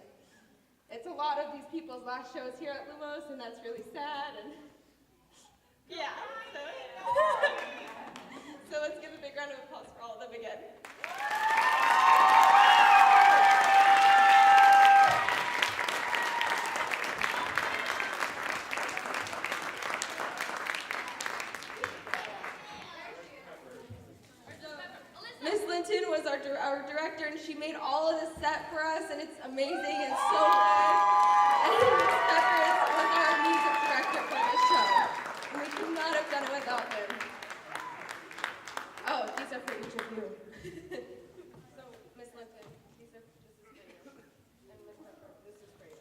it's a lot of these people's last shows here at Lumos, and that's really sad. And yeah. So let's give a big round of applause for all of them again. Miss Linton was our director, and she made all of this set for us, and it's amazing and so good. And Miss Pepper was our music director for this show. And we could not have done it without them. Oh, these are for each of you. So, Miss Linton, this is for you. And Miss Pepper, this is for you.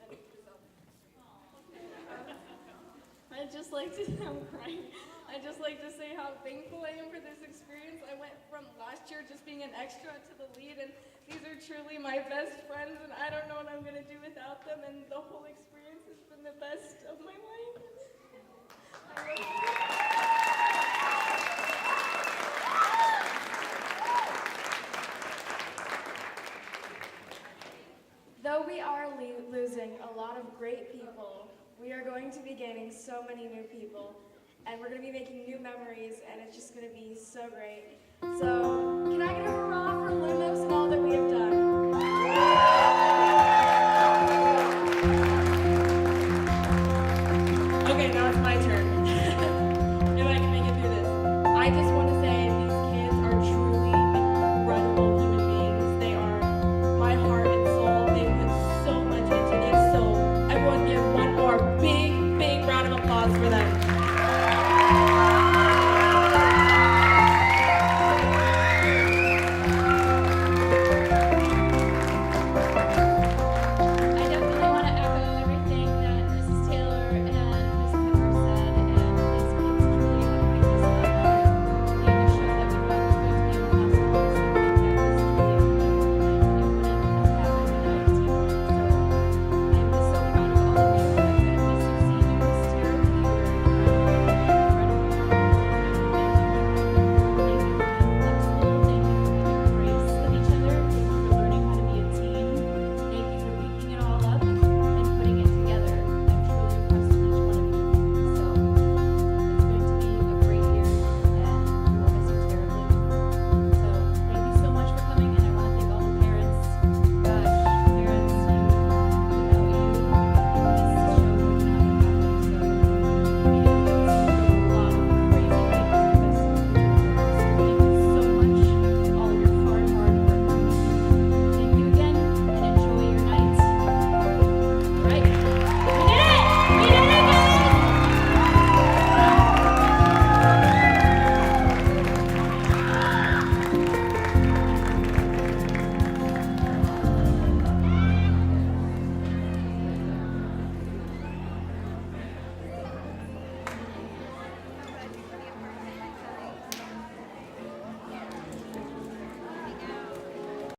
And Giselle. I'd just like to, I'm crying. I'd just like to say how thankful I am for this experience. I went from last year just being an extra to the lead, and these are truly my best friends, and I don't know what I'm going to do without them, and the whole experience has been the best of my life. I love you. Though we are losing a lot of great people, we are going to be gaining so many new people, and we're going to be making new memories, and it's just going to be so great. So, can I get a